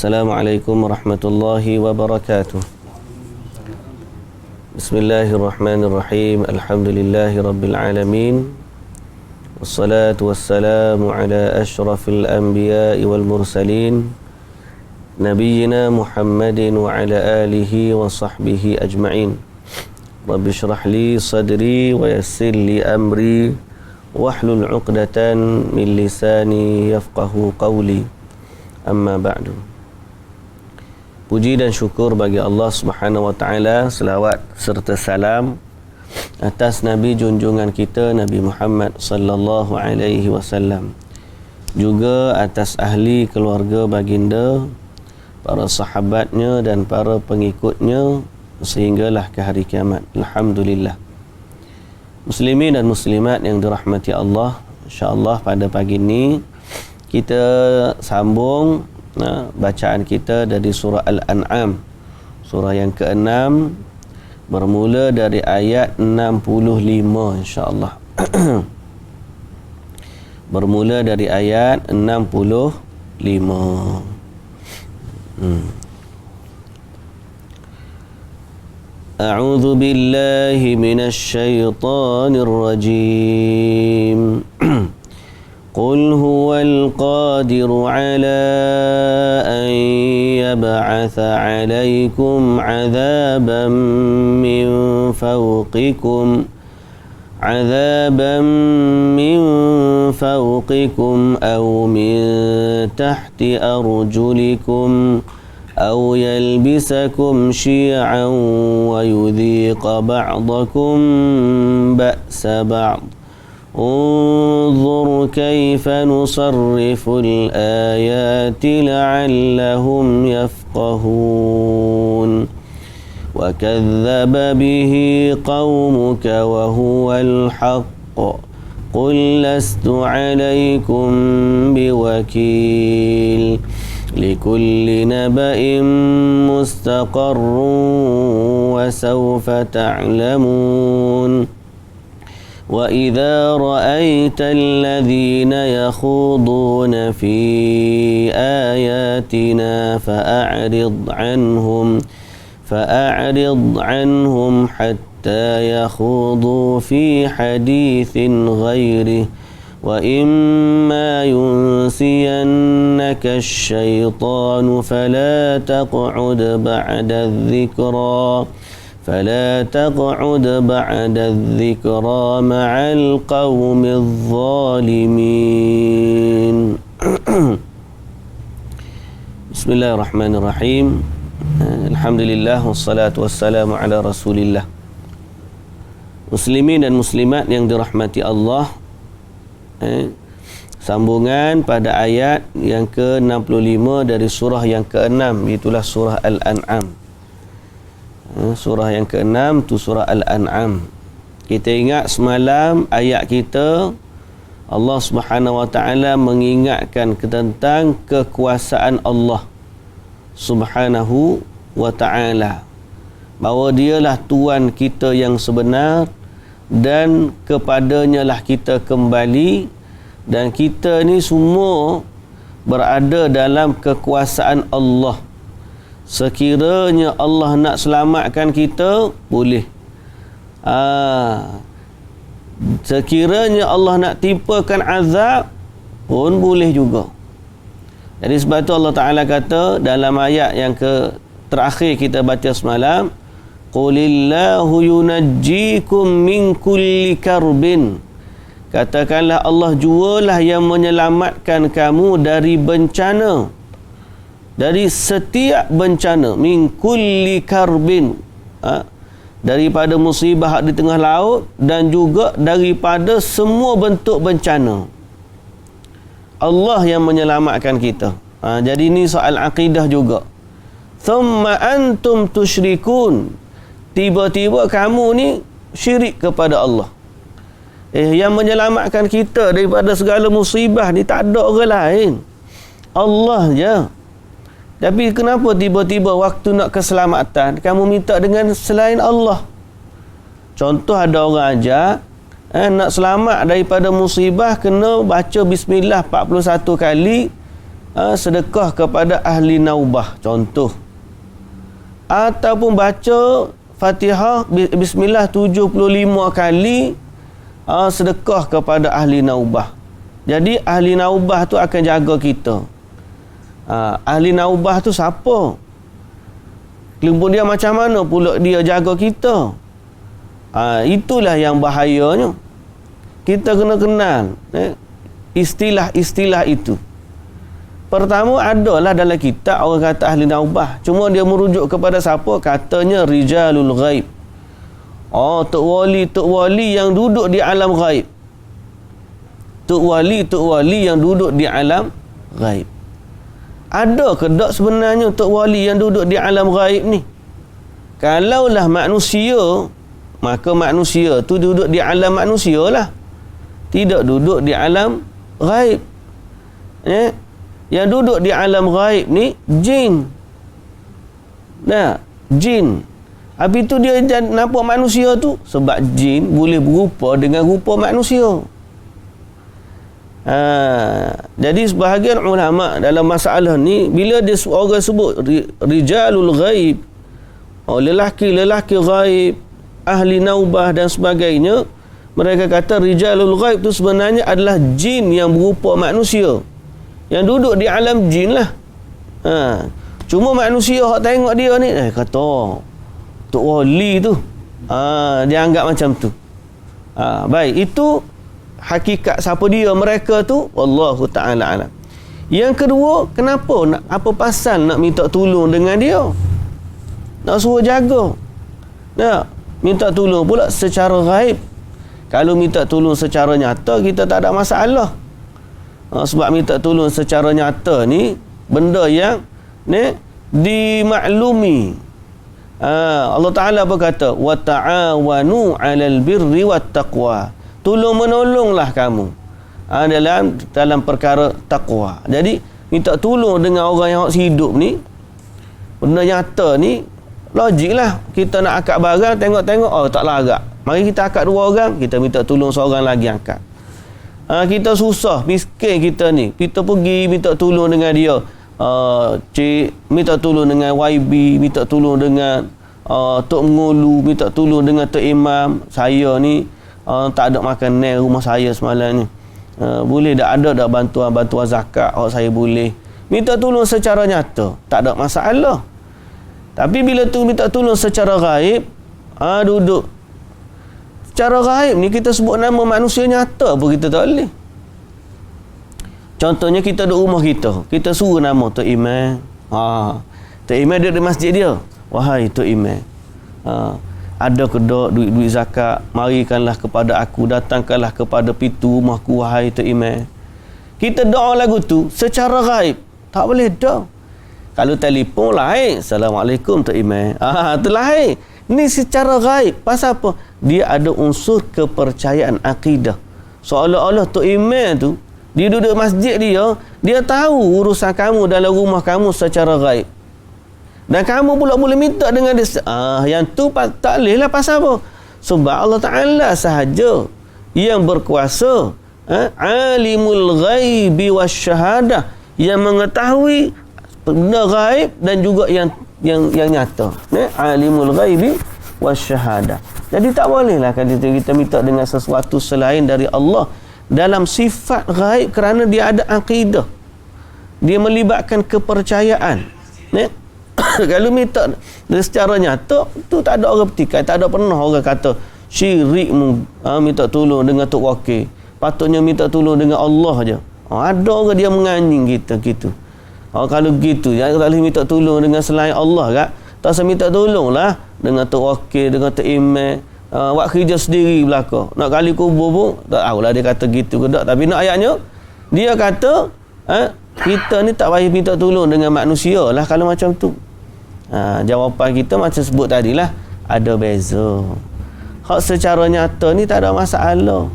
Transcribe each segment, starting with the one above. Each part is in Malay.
Assalamualaikum warahmatullahi wabarakatuh. Bismillahirrahmanirrahim. Alhamdulillahi rabbil alamin. Wassalatu wassalamu ala ashrafil anbiya'i wal mursalin, nabiyyina Muhammadin wa ala alihi wa sahbihi ajma'in. Rabbi shrah li sadri wa yassir li amri wahlul 'uqdatan min lisani yafqahu qawli. Amma ba'du. Puji dan syukur bagi Allah Subhanahu wa taala, selawat serta salam atas Nabi junjungan kita Nabi Muhammad sallallahu alaihi wasallam, juga atas ahli keluarga baginda, para sahabatnya dan para pengikutnya sehinggalah ke hari kiamat. Alhamdulillah. Muslimin dan muslimat yang dirahmati Allah, insya-Allah pada pagi ini kita sambung bacaan kita dari surah Al-An'am, surah yang ke-6, bermula dari ayat 65 insya-Allah. Bermula dari ayat 65. A'udzu billahi minasy syaithanir rajim. قل هو القادر على أن يبعث عليكم عذابا من فوقكم أو من تحت أرجلكم أو يلبسكم شيعا ويذيق بعضكم بأس بعض. انظر كيف نصرف الآيات لعلهم يفقهون وكذب به قومك وهو الحق قل لست عليكم بوكيل لكل نبأ مستقر وسوف تعلمون وَإِذَا رَأَيْتَ الَّذِينَ يَخُوضُونَ فِي آيَاتِنَا فَأَعْرِضْ عَنْهُمْ حَتَّى يَخُوضُوا فِي حَدِيثٍ غَيْرِهِ وَإِمَّا يُنْسِيَنَّكَ الشَّيْطَانُ فَلَا تَقْعُدْ بَعْدَ الذِّكْرَى مَعَ الْقَوْمِ الظَّالِمِينَ. Bismillahirrahmanirrahim. Alhamdulillah wassalatu wassalamu ala Rasulillah. Muslimin dan muslimat yang dirahmati Allah, sambungan pada ayat yang ke-65 dari surah yang ke-6, itulah surah Al-An'am. Surah yang ke-6 tu surah Al-An'am. Kita ingat semalam ayat kita, Allah Subhanahu wa taala mengingatkan tentang kekuasaan Allah Subhanahu wa taala, bahawa dialah Tuhan kita yang sebenar dan kepadanya lah kita kembali, dan kita ni semua berada dalam kekuasaan Allah. Sekiranya Allah nak selamatkan kita, boleh. Sekiranya Allah nak timpakan azab pun boleh juga. Jadi sebab itu Allah Ta'ala kata dalam ayat yang terakhir kita baca semalam, Qulillahu yunajjikum min kulli karbin. Katakanlah Allah jualah yang menyelamatkan kamu dari bencana, dari setiap bencana, min kulli karbin, daripada musibah di tengah laut dan juga daripada semua bentuk bencana. Allah yang menyelamatkan kita. Jadi ini soal akidah juga. Thumma antum tusyrikun. Tiba-tiba kamu ni syirik kepada Allah. Yang menyelamatkan kita daripada segala musibah ni tak ada orang lain, Allah je. Tapi kenapa tiba-tiba waktu nak keselamatan kamu minta dengan selain Allah? Contoh, ada orang ajak nak selamat daripada musibah kena baca bismillah 41 kali sedekah kepada ahli naubah contoh, ataupun baca Fatihah bismillah 75 kali sedekah kepada ahli naubah. Jadi ahli naubah tu akan jaga kita. Ahli naubah tu siapa? Kemudian macam mana pula dia jaga kita? Itulah yang bahayanya. Kita kena kenal istilah-istilah itu. Pertama adalah dalam kitab orang kata ahli naubah. Cuma dia merujuk kepada siapa? Katanya rijalul ghaib. Tok wali yang duduk di alam ghaib. Tok wali yang duduk di alam ghaib. Ada ke tak sebenarnya tok wali yang duduk di alam ghaib ni? Kalaulah manusia, maka manusia tu duduk di alam manusia lah. Tidak duduk di alam ghaib. Yang duduk di alam ghaib ni jin. Jin. Habis tu dia nampak manusia tu sebab jin boleh berupa dengan rupa manusia. Jadi sebahagian ulama dalam masalah ni, bila dia orang sebut rijalul ghaib, lelaki-lelaki ghaib, ahli naubah dan sebagainya, mereka kata rijalul ghaib tu sebenarnya adalah jin yang berupa manusia, yang duduk di alam jin lah. Cuma manusia hak tengok dia ni kata tok wali tu, dia anggap macam tu. Baik, itu hakikat siapa dia mereka tu, wallahu ta'ala alam. Yang kedua, kenapa apa pasal nak minta tolong dengan dia? Nak suruh jaga. Minta tolong pula secara ghaib. Kalau minta tolong secara nyata, kita tak ada masalah. Sebab minta tolong secara nyata ni benda yang dimaklumi. Allah Ta'ala apa kata? Wa ta'awanu 'alal birri wat taqwa. Tolong menolonglah kamu dalam perkara takwa. Jadi minta tolong dengan orang yang hidup ni, benda nyata ni, logiklah. Kita nak akak barang, tengok-tengok tak larat, mari kita akak 2 orang, kita minta tolong seorang lagi angkat. Kita susah, miskin kita ni, kita pergi minta tolong dengan dia, minta tolong dengan YB, minta tolong dengan Tok Mengulu, minta tolong dengan Tok Imam. Saya ni tak ada makan rumah saya semalam ni, boleh tak ada bantuan zakat? Saya boleh minta tolong secara nyata, tak ada masalah. Tapi bila tu minta tolong secara gaib, duduk secara gaib ni, kita sebut nama manusia nyata pun kita tak boleh. Contohnya kita duduk rumah kita suruh nama Tok Imam. Tok Imam duduk di masjid dia, wahai Tok Imam, ada ke tak duit zakat, marikanlah kepada aku, datangkanlah kepada pintu rumahku, wahai Tok Imam. Kita doa lagu tu secara gaib, tak boleh dah. Kalau telefon lain, Assalamualaikum Tok Imam, tu lain. Ni secara gaib. Pasal apa? Dia ada unsur kepercayaan akidah. Seolah-olah Tok Imam tu, dia duduk masjid dia tahu urusan kamu dalam rumah kamu secara gaib. Dan kamu pula boleh minta dengan dia. Yang tu tak boleh lah. Pasal apa? Sebab Allah Ta'ala sahaja yang berkuasa, alimul ghaibi wasyahadah, yang mengetahui benda gaib dan juga yang nyata. Alimul ghaibi wasyahadah. Jadi tak boleh lah kita minta dengan sesuatu selain dari Allah dalam sifat gaib, kerana dia ada akidah, dia melibatkan kepercayaan. Kalau minta secara nyata tu, tak ada orang petikai, tak ada pernah orang kata syirik minta tolong dengan tok wakil, patutnya minta tolong dengan Allah aja. Ada orang dia menganjing kita gitu. Kalau gitu, jangan tak boleh minta tolong dengan selain Allah kan. Tak usah minta tolong lah dengan tok wakil, dengan tok imam. Buat kerja sendiri belaka. Nak kali kubur pun tak tahulah dia kata gitu ke tak. Tapi nak ayatnya, dia kata kita ni tak payah minta tolong dengan manusia lah kalau macam tu. Jawapan kita macam sebut tadilah, ada beza. Hak secara nyata ni tak ada masalah.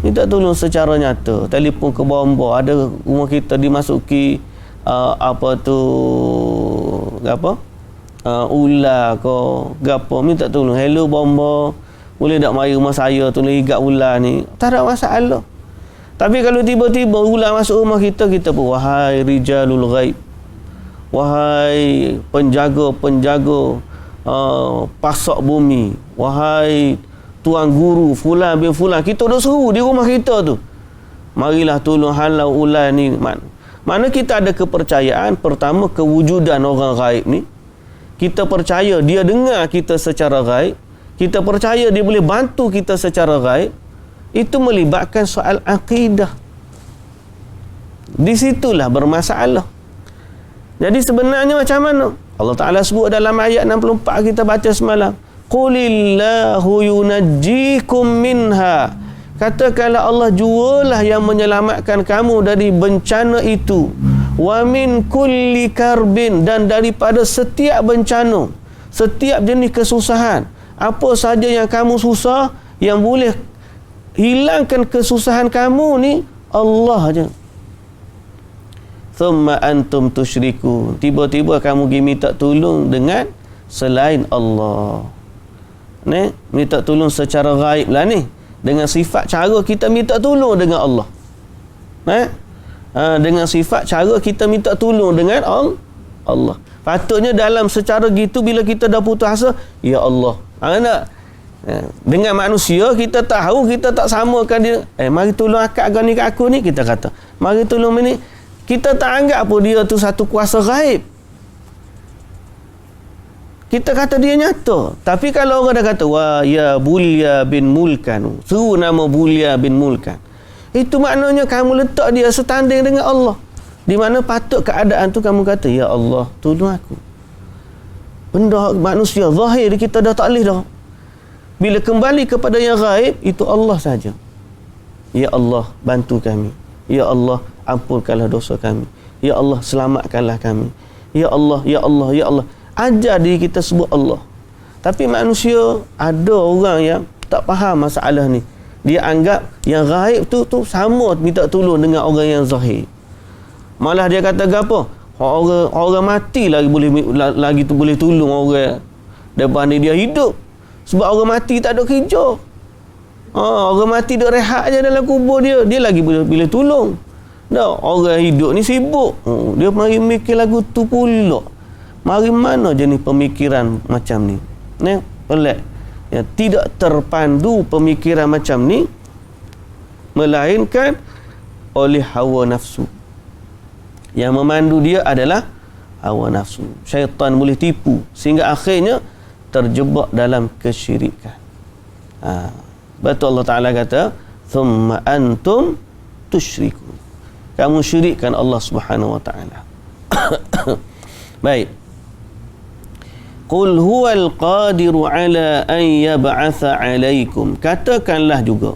Minta tolong secara nyata, telefon ke bomba, ada rumah kita dimasuki ular ke gapo, minta tolong, hello bomba, boleh tak mari rumah saya tolong igat ular ni, tak ada masalah. Tapi kalau tiba-tiba ular masuk rumah kita, kita pun, wahai rijalul ghaib, wahai penjaga-penjaga pasak bumi, wahai tuan guru fulan bin fulan, kita duk seru di rumah kita tu, marilah tolong halau ular ni. Mana kita ada kepercayaan, pertama kewujudan orang gaib ni, kita percaya dia dengar kita secara gaib, kita percaya dia boleh bantu kita secara gaib. Itu melibatkan soal akidah. Di situlah bermasalah. Jadi sebenarnya macam mana? Allah Ta'ala sebut dalam ayat 64 kita baca semalam, Qulillahu yunajjikum minha. Katakanlah Allah jualah yang menyelamatkan kamu dari bencana itu. Wa min kulli karbin, dan daripada setiap bencana, setiap jenis kesusahan. Apa saja yang kamu susah, yang boleh hilangkan kesusahan kamu ni Allah aja. Thumma antum tusyrikun. Tiba-tiba kamu pergi minta tolong dengan selain Allah. Ni, minta tolong secara gaib lah ni. Dengan sifat cara kita minta tolong dengan Allah. Dengan sifat cara kita minta tolong dengan Allah. Patutnya dalam secara gitu, bila kita dah putus asa, ya Allah. Tak? Dengan manusia kita tahu kita tak samakan dia. Mari tolong akak ni kat aku ni, kita kata. Mari tolong ni. Kita tak anggap apa dia tu satu kuasa gaib. Kita kata dia nyata. Tapi kalau orang dah kata, wah ya Bulya bin Mulkan, seru nama Bulya bin Mulkan, itu maknanya kamu letak dia setanding dengan Allah. Di mana patut keadaan tu kamu kata, ya Allah tolong aku. Benda manusia zahir kita dah tak boleh dah. Bila kembali kepada yang gaib, itu Allah saja. Ya Allah bantu kami. Ya Allah ampunkanlah dosa kami. Ya Allah selamatkanlah kami. Ya Allah, ya Allah, ya Allah. Ajar diri kita sebut Allah. Tapi manusia, ada orang yang tak faham masalah ni. Dia anggap yang gaib tu sama minta tolong dengan orang yang zahir. Malah dia kata apa? Orang mati lagi boleh tolong orang depan ni dia hidup. Sebab orang mati tak ada kerja. Orang mati duk rehat je dalam kubur dia lagi boleh tolong. Dah, orang hidup ni sibuk. Dia mari mikir lagu tu pula. Mari mana jenis pemikiran macam ni? Pelik. Ya, tidak terpandu pemikiran macam ni, melainkan oleh hawa nafsu. Yang memandu dia adalah hawa nafsu. Syaitan boleh tipu sehingga akhirnya terjebak dalam kesyirikan. Betul Allah Ta'ala kata, thumma antum tusyrikun. Kamu syirikkan Allah Subhanahu wa Ta'ala. Baik. Qul huwal qadiru ala an yab'atha alaikum. Katakanlah juga,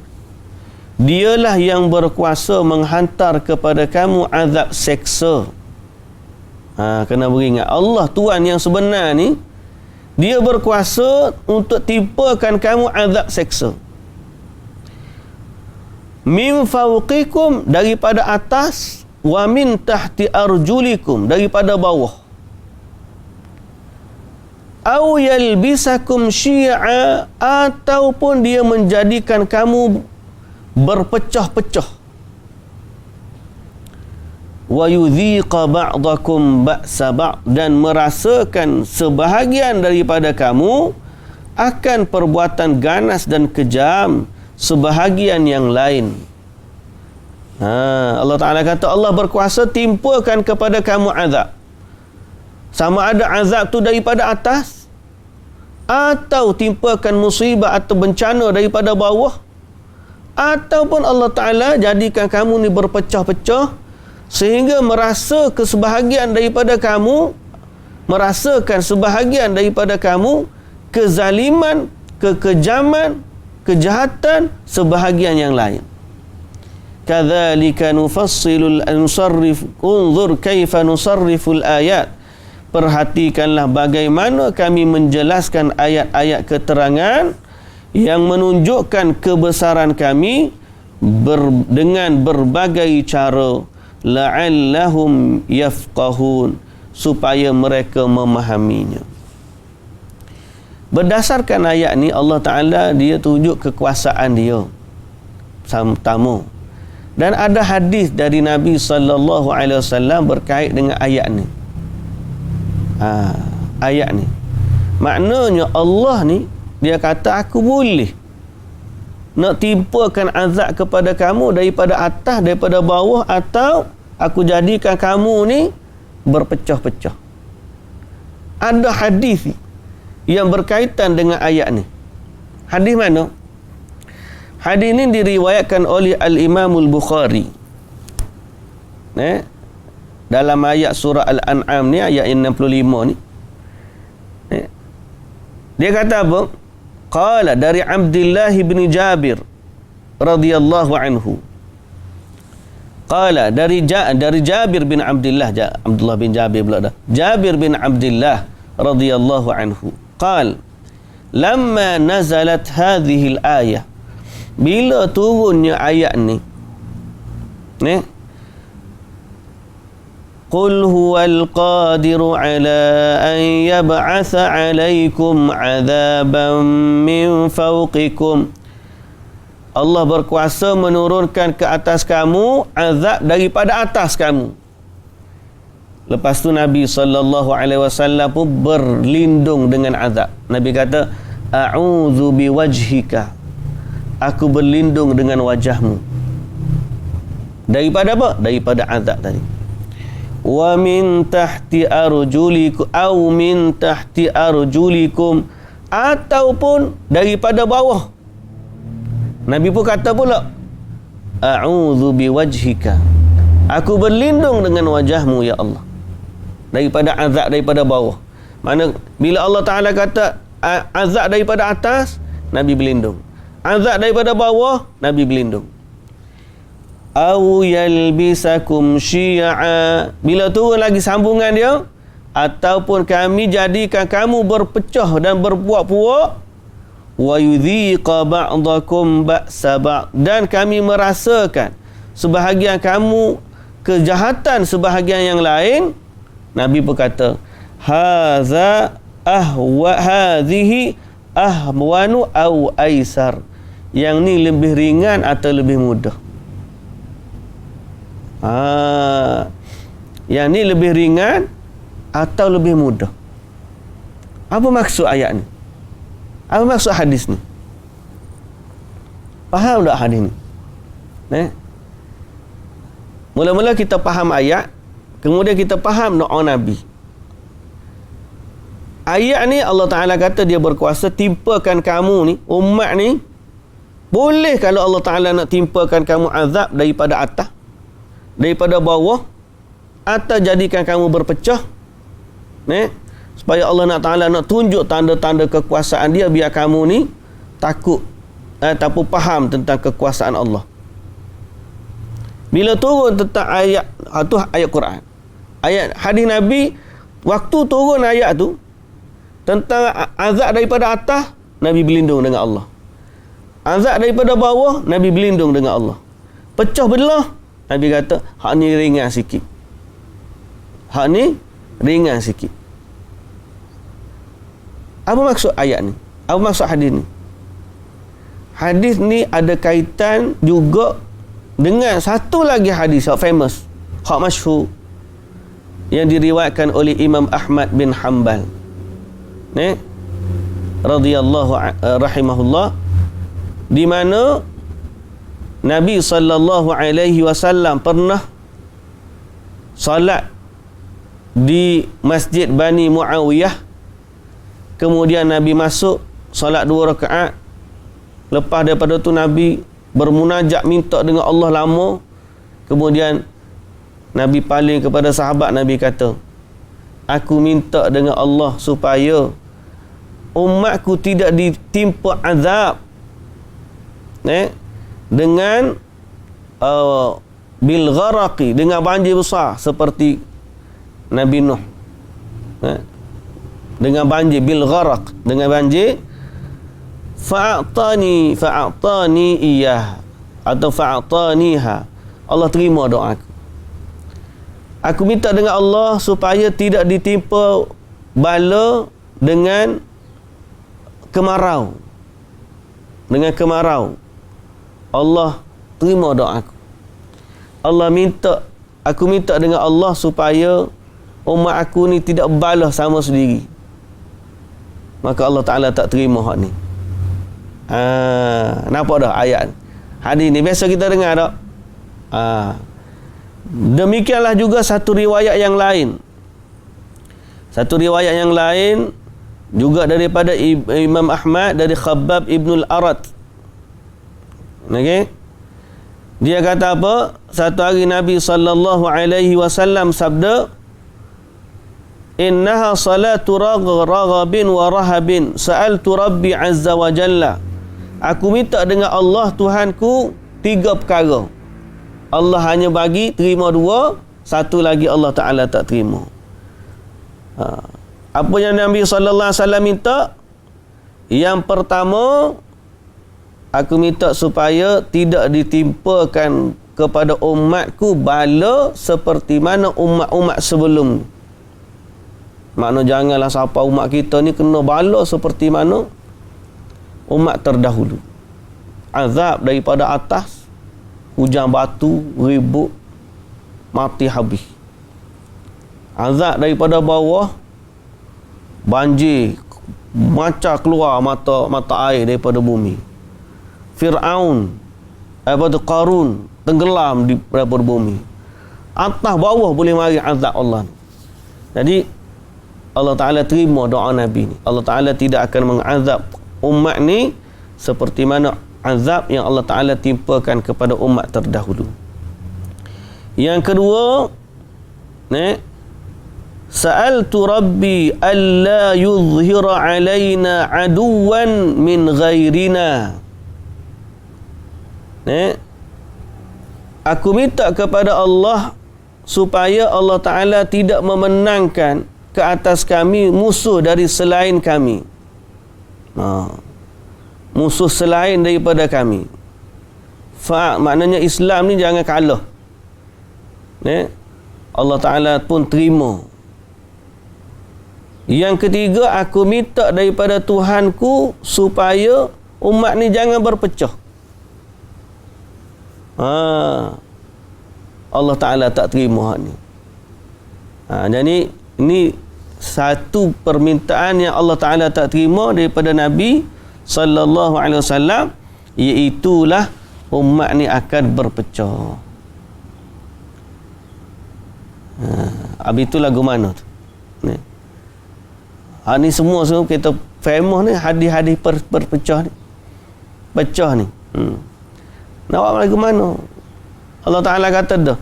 dialah yang berkuasa menghantar kepada kamu azab seksa. Kena beringat, Allah Tuhan yang sebenar ni, dia berkuasa untuk timpakan kamu azab seksa. Min fawqikum, daripada atas, wa min tahti arjulikum, daripada bawah. Au yalbisakum syi'a, ataupun dia menjadikan kamu berpecah-pecah. Wa yudhiqa ba'dakum ba'sa ba', dan merasakan sebahagian daripada kamu akan perbuatan ganas dan kejam sebahagian yang lain. Allah Ta'ala kata Allah berkuasa timpakan kepada kamu azab. Sama ada azab tu daripada atas, atau timpakan musibah atau bencana daripada bawah, ataupun Allah Ta'ala jadikan kamu ni berpecah-pecah sehingga merasakan sebahagian daripada kamu kezaliman, kekejaman, kejahatan sebahagian yang lain. Kadzalika nufassilul nusarrif unzur kaifa nusarriful ayat. Perhatikanlah bagaimana kami menjelaskan ayat-ayat keterangan yang menunjukkan kebesaran kami dengan berbagai cara, la'allahum yafqahun, supaya mereka memahaminya. Berdasarkan ayat ni, Allah Ta'ala dia tunjuk kekuasaan dia pertama, Dan ada hadis dari Nabi sallallahu alaihi wasallam berkait dengan ayat ni. Ayat ni. Maknanya Allah ni dia kata aku boleh nak timpakan azab kepada kamu daripada atas, daripada bawah, atau aku jadikan kamu ni berpecah-pecah. Ada hadis yang berkaitan dengan ayat ni. Hadis mana? Hadis ini diriwayatkan oleh Al-Imamul Bukhari. Dalam ayat surah Al-An'am ni, ayat 65 ni. Dia kata apa? Qala dari Abdullah bin Jabir radhiyallahu anhu. Qala dari Jabir bin Abdullah, Abdullah bin Jabir pula dah. Jabir bin Abdullah radhiyallahu anhu. Qal lamma nazalat hadhihi al-ayah, bila turunnya ayat ni, Qul huwal qadiru ala an yab'atha 'alaikum 'adzaban min fawqikum. Allah berkuasa menurunkan ke atas kamu azab daripada atas kamu. Lepas tu Nabi sallallahu alaihi wasallam pun berlindung dengan azab. Nabi kata, a'udzu biwajhika. Aku berlindung dengan wajahmu. Daripada apa? Daripada azab tadi. Wa min tahti arjulikum aw min tahti arjulikum, ataupun daripada bawah. Nabi pun kata pula, a'udzu biwajhika. Aku berlindung dengan wajahmu ya Allah. Daripada azab daripada bawah. Mana bila Allah Taala kata azab daripada atas, Nabi berlindung. Azab daripada bawah, Nabi berlindung. Au yalbisakum syi'a, bila turun lagi sambungan dia, ataupun kami jadikan kamu berpecah dan berpuak-puak, wa yudhiqa ba'dakum ba'sa ba'd, dan kami merasakan sebahagian kamu kejahatan sebahagian yang lain. Nabi berkata, hadhihi ahwanu au aisar, yang ni lebih ringan atau lebih mudah. Yang ni lebih ringan atau lebih mudah. Apa maksud ayat ni? Apa maksud hadis ni? Faham tak hadis ni? Mula-mula kita faham ayat, kemudian kita faham doa Nabi. Ayat ni Allah Ta'ala kata dia berkuasa timpakan kamu ni, umat ni, boleh kalau Allah Ta'ala nak timpakan kamu azab daripada atas, daripada bawah, atau jadikan kamu berpecah, supaya Allah Ta'ala nak tunjuk tanda-tanda kekuasaan dia, biar kamu ni takut ataupun faham tentang kekuasaan Allah. Bila turun tentang ayat tu, ayat Quran, ayat hadis Nabi, waktu turun ayat tu tentang azab daripada atas, Nabi berlindung dengan Allah. Azab daripada bawah, Nabi berlindung dengan Allah. Pecah belah, Nabi kata, hak ni ringan sikit. Hak ni ringan sikit. Apa maksud ayat ni? Apa maksud hadis ni? Hadis ni ada kaitan juga dengan satu lagi hadis yang famous, hak masyhur, yang diriwayatkan oleh Imam Ahmad bin Hanbal. Radhiyallahu rahimahullah, di mana Nabi sallallahu alaihi wasallam pernah salat di Masjid Bani Muawiyah. Kemudian Nabi masuk salat 2 rakaat. Lepas daripada tu Nabi bermunajat minta dengan Allah lama. Kemudian Nabi paling kepada sahabat, Nabi kata, aku minta dengan Allah supaya umatku tidak ditimpa azab dengan bil gharaqi, dengan banjir besar seperti Nabi Nuh, dengan banjir, bil gharaq, dengan banjir. Fa'atani iyah, atau fa'ataniha, Allah terima doa aku. Aku minta dengan Allah supaya tidak ditimpa bala dengan kemarau. Dengan kemarau, Allah terima doa aku. aku minta dengan Allah supaya umat aku ni tidak balas sama sendiri. Maka Allah Ta'ala tak terima hak ni. Nampak dah ayat hadis ni biasa kita dengar tak? Demikianlah juga satu riwayat yang lain. Juga daripada Imam Ahmad dari Khabbab Ibnul Arat. Okey. Dia kata apa? Satu hari Nabi sallallahu alaihi wasallam sabda, "Innaha salatu raghabin wa rahabin, sa'altu Rabbi azza wa jalla." Aku minta dengan Allah Tuhanku 3 perkara. Allah hanya bagi terima 2, satu lagi Allah Ta'ala tak terima. Apa yang Nabi sallallahu alaihi wasallam minta? Yang pertama, aku minta supaya tidak ditimpakan kepada umatku bala seperti mana umat-umat sebelum. Makna janganlah siapa umat kita ni kena bala seperti mana umat terdahulu. Azab daripada atas, hujan batu, ribut, mati habis. Azab daripada bawah, banjir, macam keluar mata air daripada bumi. Fir'aun, Qarun tenggelam daripada bumi. Atas bawah boleh mari azab Allah. Jadi Allah Ta'ala terima doa Nabi ni. Allah Ta'ala tidak akan mengazab umat ni seperti mana azab yang Allah Ta'ala timpakan kepada umat terdahulu. Yang kedua, sa'altu Rabbi alla yuzhira alaina aduwan min ghairina. Aku minta kepada Allah supaya Allah Ta'ala tidak memenangkan ke atas kami musuh dari selain kami. Musuh selain daripada kami. Maknanya Islam ni jangan kalah. Allah Ta'ala pun terima. Yang ketiga, aku minta daripada Tuhanku supaya umat ni jangan berpecah. Allah Ta'ala tak terima hak ni. Jadi ini satu permintaan yang Allah Ta'ala tak terima daripada Nabi sallallahu alaihi wasallam, iaitulah umat ni akan berpecah. Habis tu lagu mana tu? Ni semua kita famous ni hadis-hadis berpecah ni. Pecah ni. Nak buat lagu mana? Allah Ta'ala kata dah.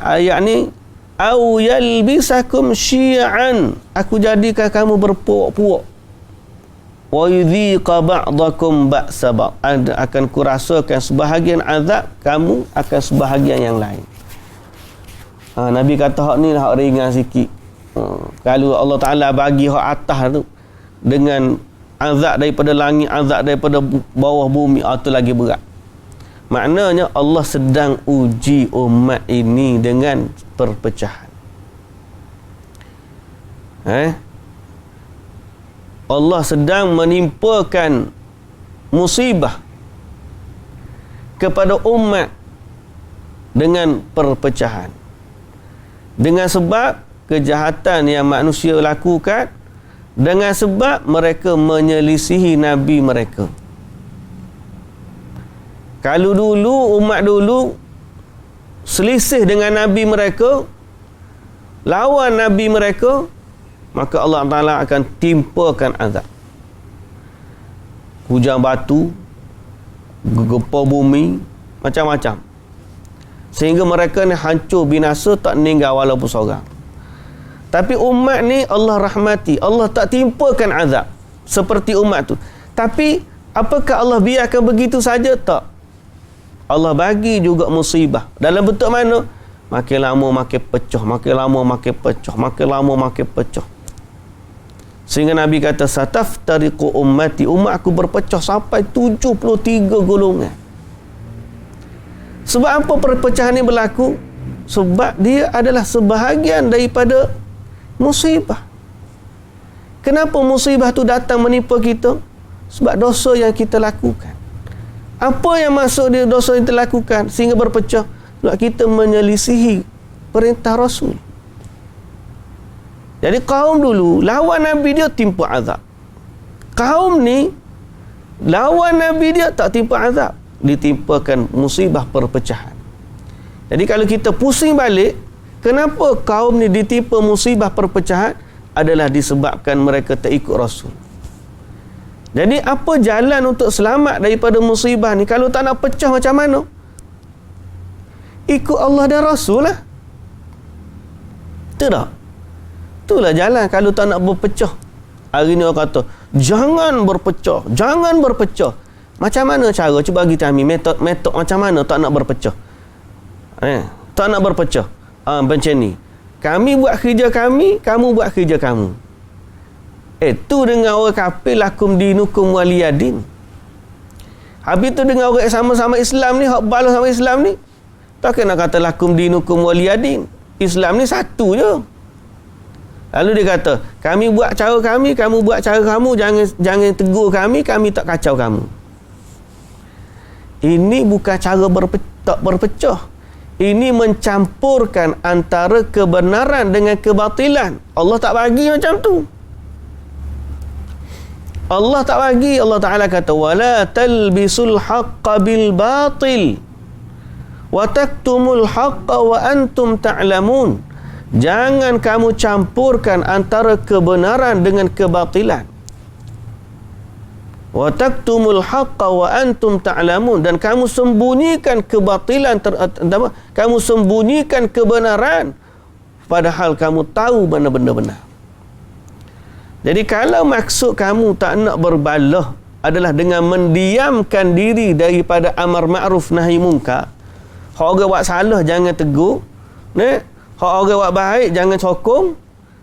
Ayat ni, au yalbisakum syi'an, aku jadikan kamu berpuak-puak, wa yudhiqa ba'dakum ba'sa ba'd, akan kurasakan sebahagian azab kamu akan sebahagian yang lain. Nabi kata hak ni lah hak ringan sikit. Kalau Allah Ta'ala bagi hak atas tu dengan azab daripada langit, azab daripada bawah bumi, itu lagi berat. Maknanya Allah sedang uji umat ini dengan perpecahan. Allah sedang menimpakan musibah kepada umat dengan perpecahan. Dengan sebab kejahatan yang manusia lakukan, dengan sebab mereka menyelisihi Nabi mereka. Kalau dulu, umat dulu selisih dengan Nabi mereka, lawan Nabi mereka, maka Allah Ta'ala akan timpakan azab. Hujan batu, gempa bumi, macam-macam. Sehingga mereka ni hancur binasa, tak meninggal walaupun seorang. Tapi umat ni Allah rahmati, Allah tak timpakan azab seperti umat tu. Tapi apakah Allah biarkan begitu saja? Tak. Allah bagi juga musibah. Dalam bentuk mana? Makin lama makin pecah, makin lama makin pecah, makin lama makin pecah. Sehingga Nabi kata, sataftariqu ummati, umat aku berpecah sampai 73 golongan. Sebab apa perpecahan ini berlaku? Sebab dia adalah sebahagian daripada musibah. Kenapa musibah tu datang menimpa kita? Sebab dosa yang kita lakukan. Apa yang masuk di dosa yang kita lakukan sehingga berpecah? Sebab kita menyelisihi perintah Rasul. Jadi kaum dulu lawan Nabi dia timpa azab. Kaum ni lawan Nabi dia tak timpa azab, ditimpakan musibah perpecahan. Jadi kalau kita pusing balik, kenapa kaum ni ditimpa musibah perpecahan? Adalah disebabkan mereka tak ikut Rasul. Jadi apa jalan untuk selamat daripada musibah ni? Kalau tak nak pecah macam mana? Ikut Allah dan Rasul lah. Betul tak? Itulah jalan kalau tak nak berpecah. Hari ni orang kata, jangan berpecah, jangan berpecah. Macam mana cara? Cuba bagi kami metod macam mana tak nak berpecah. Tak nak berpecah. Macam ni. Kami buat kerja kami, kamu buat kerja kamu. Tu dengan orang kafir, lakum dinukum waliyadin. Habis tu dengan orang sama-sama Islam ni, hak balas sama Islam ni, tak kena kata lakum dinukum waliyadin. Islam ni satu je. Lalu dia kata, kami buat cara kami, kamu buat cara kamu, jangan tegur kami tak kacau kamu. Ini bukan cara tak berpecah. Ini mencampurkan antara kebenaran dengan kebatilan. Allah tak bagi macam tu. Allah tak bagi. Allah Ta'ala kata, wala talbisul haqqa bil batil wa taktumul haqqa wa antum ta'lamun. Jangan kamu campurkan antara kebenaran dengan kebatilan. Wa taktumul haqqa wa antum ta'lamun. Dan kamu sembunyikan kebatilan, kamu sembunyikan kebenaran padahal kamu tahu benda-benda benar. Jadi kalau maksud kamu tak nak berbalah adalah dengan mendiamkan diri daripada amar ma'ruf nahi munkar. Hak orang buat salah jangan tegur, hak orang buat baik jangan sokong.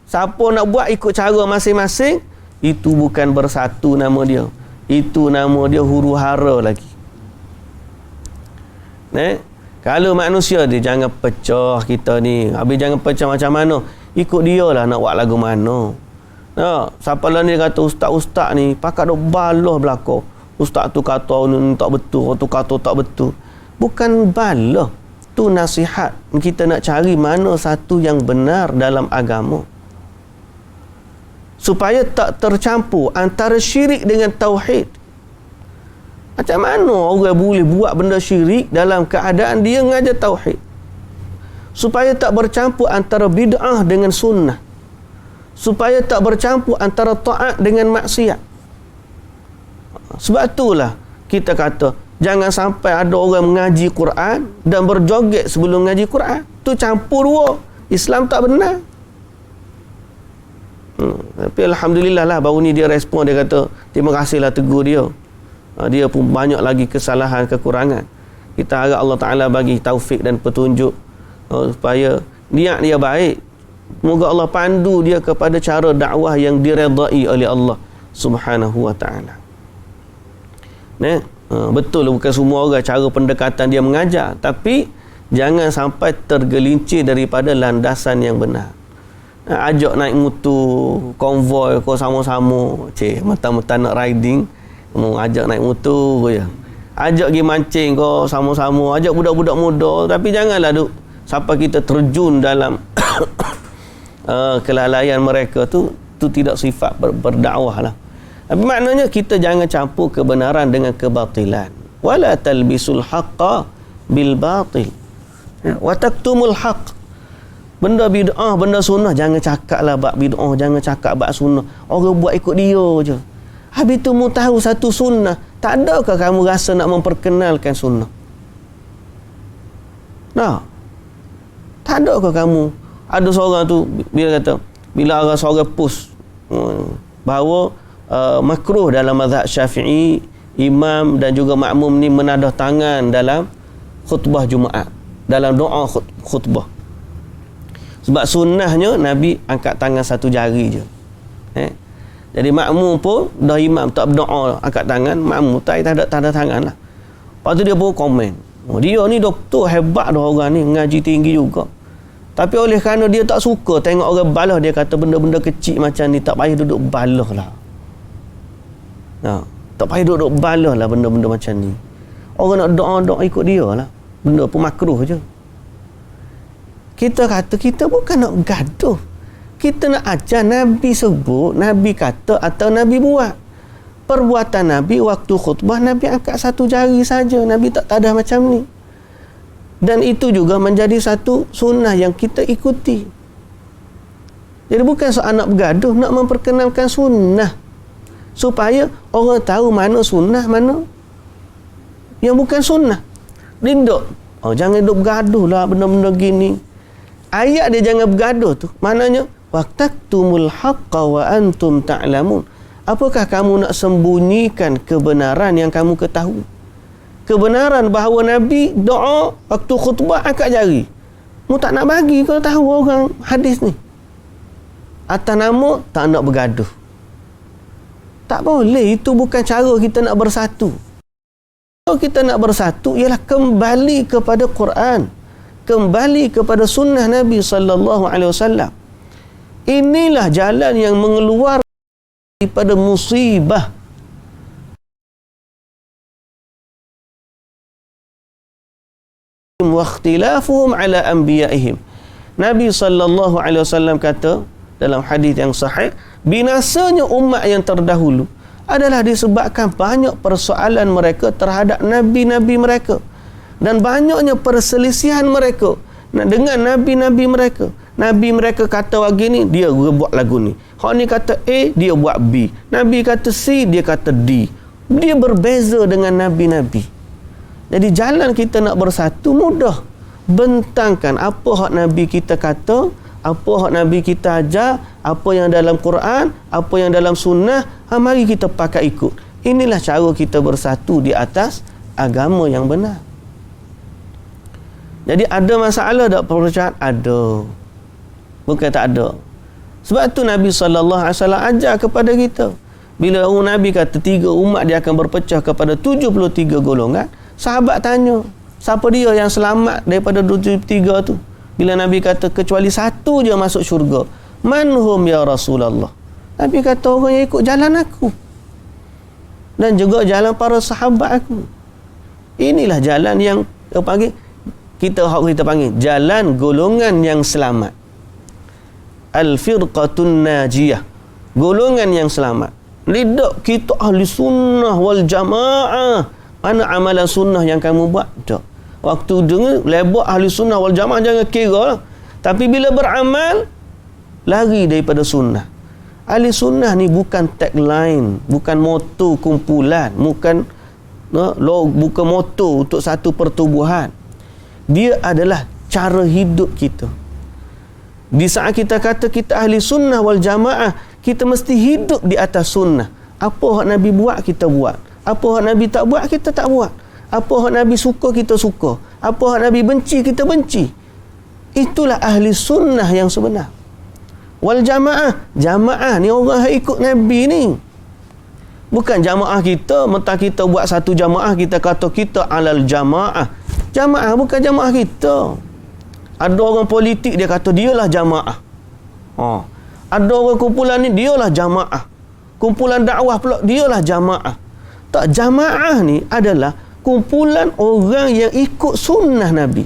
Siapa nak buat ikut cara masing-masing, itu bukan bersatu nama dia. Itu nama dia huru-hara lagi. Kalau manusia dia jangan pecah kita ni. Habis jangan pecah macam mana? Ikut dia lah nak buat lagu mana. Siapa lah ni kata ustaz-ustaz ni pakat duk balah belakang. Ustaz tu kata ni tak betul, tu kata tak betul. Bukan balah. Tu nasihat. Kita nak cari mana satu yang benar dalam agama. Supaya tak tercampur antara syirik dengan tauhid. Macam mana orang boleh buat benda syirik dalam keadaan dia ngajar tauhid? Supaya tak bercampur antara bid'ah dengan sunnah. Supaya tak bercampur antara taat dengan maksiat. Sebab itulah kita kata jangan sampai ada orang mengaji Quran dan berjoget sebelum mengaji Quran. Tu campur dua. Islam tak benar. Tapi alhamdulillah lah baru ni dia respon, dia kata terima kasihlah tegur dia. Dia pun banyak lagi kesalahan, kekurangan. Kita harap Allah Ta'ala bagi taufik dan petunjuk supaya niat dia baik. Moga Allah pandu dia kepada cara dakwah yang diredai oleh Allah Subhanahu wa Ta'ala. Betul bukan semua orang cara pendekatan dia mengajar, tapi jangan sampai tergelincir daripada landasan yang benar. Ajak naik motor konvoi kau sama-sama, mentang-mentang nak riding, mau ajak naik motor je. Ajak pergi mancing kau sama-sama, ajak budak-budak muda, tapi janganlah duk sampai kita terjun dalam kelalaian mereka tu tidak sifat berdakwah lah. Tapi maknanya kita jangan campur kebenaran dengan kebatilan. Wala talbisul haqqa bil batil wa taktumul haqq. Benda bid'ah, benda sunnah jangan cakaplah bab bid'ah, jangan cakap bab sunnah. Orang buat ikut dia je. Habis tu mu tahu satu sunnah, tak adakah kamu rasa nak memperkenalkan sunnah? Tak adakah kamu? Ada seorang tu bila kata, bila ada seorang post bahawa makruh dalam mazhab Syafi'i imam dan juga makmum ni menadah tangan dalam khutbah Jumaat, dalam doa khutbah. Sebab sunnahnya Nabi angkat tangan satu jari je. Jadi makmum pun dah imam tak berdoa angkat tangan, makmum tak ada tanda tangan lah. Lepas tu dia pun komen, dia ni doktor hebat dah, orang ni ngaji tinggi juga. Tapi oleh kerana dia tak suka tengok orang balah, dia kata benda-benda kecil macam ni tak payah duduk balah lah. Tak payah duduk balah lah benda-benda macam ni. Orang nak doa ikut dia lah. Benda pun makruh je. Kita kata kita bukan nak gaduh. Kita nak ajar Nabi sebut, Nabi kata atau Nabi buat. Perbuatan Nabi waktu khutbah, Nabi angkat satu jari saja. Nabi tak tadah macam ni. Dan itu juga menjadi satu sunnah yang kita ikuti. Jadi bukan soal nak bergaduh, nak memperkenalkan sunnah. Supaya orang tahu mana sunnah, mana yang bukan sunnah. Dia jangan duk bergaduh lah benda-benda gini. Ayat dia jangan bergaduh tu, maknanya waqtaktumul haqqa wa antum ta'lamun. Apakah kamu nak sembunyikan kebenaran yang kamu ketahui? Kebenaran bahawa Nabi doa waktu khutbah angkat jari. Mu tak nak bagi kau tahu orang hadis ni. Atas nama tak nak bergaduh. Tak boleh, itu bukan cara kita nak bersatu. Kalau kita nak bersatu ialah kembali kepada Quran, kembali kepada sunnah Nabi sallallahu alaihi wasallam. Inilah jalan yang mengeluarkan daripada musibah. Wa ikhtilafuhum ala anbiya'ihim. Nabi sallallahu alaihi wasallam kata dalam hadis yang sahih, binasanya umat yang terdahulu adalah disebabkan banyak persoalan mereka terhadap nabi-nabi mereka dan banyaknya perselisihan mereka dengan nabi-nabi mereka. Nabi mereka kata begini, dia buat lagu ni. Hak ni kata A, dia buat B. Nabi kata C, dia kata D. Dia berbeza dengan nabi-nabi. Jadi jalan kita nak bersatu mudah. Bentangkan apa hak Nabi kita kata, apa hak Nabi kita ajar, apa yang dalam Quran, apa yang dalam sunnah, mari kita pakai ikut. Inilah cara kita bersatu di atas agama yang benar. Jadi ada masalah tak perpecahan? Ada. Bukan tak ada. Sebab tu Nabi SAW ajar kepada kita. Bila Nabi kata 3 umat dia akan berpecah kepada 73 golongan, sahabat tanya, siapa dia yang selamat daripada 73 tu? Bila Nabi kata kecuali satu je masuk syurga. Manhum ya Rasulullah? Nabi kata orang yang ikut jalan aku. Dan juga jalan para sahabat aku. Inilah jalan yang kita panggil jalan golongan yang selamat. Al-firqatun najiyah. Golongan yang selamat. Lidak kita ahli sunnah wal jamaah. Mana amalan sunnah yang kamu buat? Tak. Waktu dengar lebak ahli sunnah wal jamaah jangan kira lah. Tapi bila beramal, lari daripada sunnah. Ahli sunnah ni bukan tagline, bukan moto kumpulan, bukan moto untuk satu pertubuhan. Dia adalah cara hidup kita. Di saat kita kata kita ahli sunnah wal jamaah, kita mesti hidup di atas sunnah. Apa hak Nabi buat, kita buat. Apa hak Nabi tak buat, kita tak buat. Apa hak Nabi suka, kita suka. Apa hak Nabi benci, kita benci. Itulah ahli sunnah yang sebenar. Wal jamaah. Jamaah ni orang yang ikut Nabi ni. Bukan jamaah kita, mentah kita buat satu jamaah, kita kata kita alal jamaah. Jamaah bukan jamaah kita. Ada orang politik dia kata dialah jamaah. Ada orang kumpulan ni dialah jamaah. Kumpulan dakwah pula dialah jamaah. Tak, jamaah ni adalah kumpulan orang yang ikut sunnah Nabi.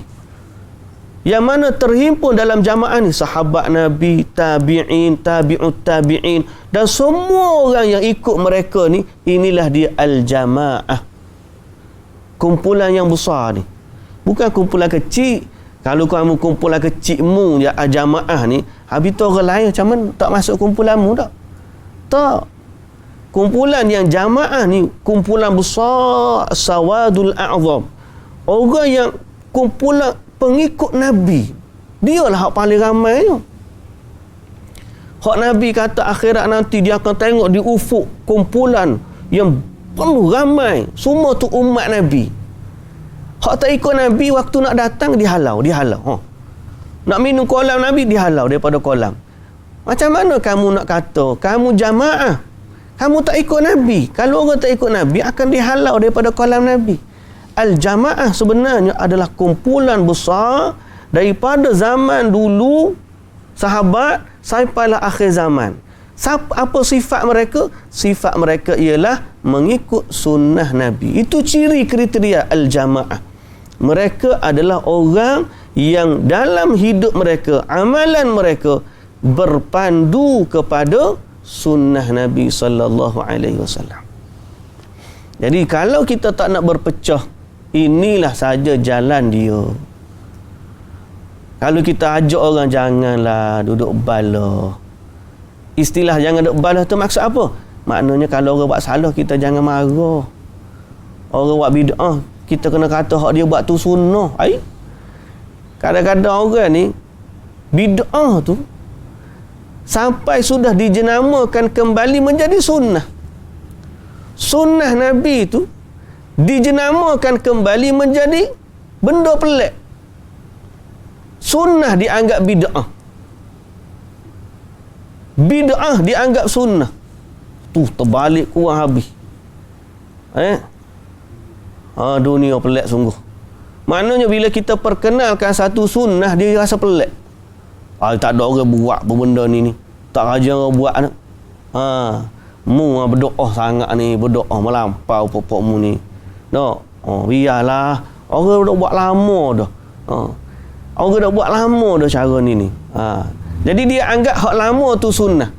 Yang mana terhimpun dalam jamaah ni sahabat Nabi, tabi'in, tabi'ut tabi'in dan semua orang yang ikut mereka ni, inilah dia al-jamaah. Kumpulan yang besar ni. Bukan kumpulan kecil. Kalau kamu kumpulan kecilmu ya jamaah ni, habis tu orang lain macam mana tak masuk kumpulanmu tak? Tak. Kumpulan yang jamaah ni kumpulan besar, sawadul a'zam. Orang yang kumpulan pengikut Nabi. Dialah hak paling ramai tu. Hak Nabi kata akhirat nanti dia akan tengok di ufuk kumpulan yang penuh ramai. Semua tu umat Nabi. Hak tak ikut Nabi waktu nak datang dihalau. Nak minum kolam Nabi dihalau daripada kolam. Macam mana kamu nak kata kamu jamaah? Kamu tak ikut Nabi. Kalau orang tak ikut Nabi akan dihalau daripada kolam Nabi. Al-jamaah sebenarnya adalah kumpulan besar daripada zaman dulu sahabat sampailah akhir zaman. Apa sifat mereka? Sifat mereka ialah mengikut sunnah Nabi. Itu ciri kriteria al-jamaah. Mereka adalah orang yang dalam hidup mereka, amalan mereka berpandu kepada sunnah Nabi sallallahu alaihi wasallam. Jadi kalau kita tak nak berpecah, inilah saja jalan dia. Kalau kita ajak orang, janganlah duduk bala. Istilah jangan duduk bala tu maksud apa? Maknanya kalau orang buat salah, kita jangan marah. Orang buat bid'ah, kita kena kata hak dia buat tu sunnah. Kadang-kadang orang ni bid'ah tu sampai sudah dijenamakan kembali menjadi sunnah. Sunnah Nabi tu dijenamakan kembali menjadi benda pelik. Sunnah dianggap bid'ah. Bid'ah dianggap sunnah. Tu terbalik kurang habis. Dunia pelik sungguh. Maknanya bila kita perkenalkan satu sunnah, dia rasa pelik. Tak ada orang buat benda ni. Tak raja orang buat. Mu berdoa sangat ni, berdoa melampau pokok mu ni. Biarlah. Orang dah buat lama dah. Orang dah buat lama dah cara ni. Jadi dia anggap hak lama tu sunnah.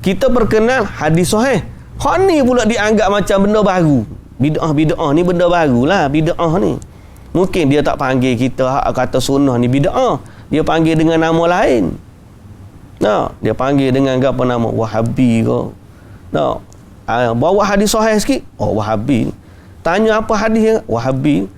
Kita perkenal hadis sahih. Hak ni pula dianggap macam benda baru. Bid'ah ni benda barulah, bid'ah ni. Mungkin dia tak panggil kita kata sunnah ni bid'ah. Dia panggil dengan nama lain. Dia panggil dengan apa nama? Wahabi ke. Bawa hadis sahih sikit. Wahabi. Tanya apa hadis yang Wahabi.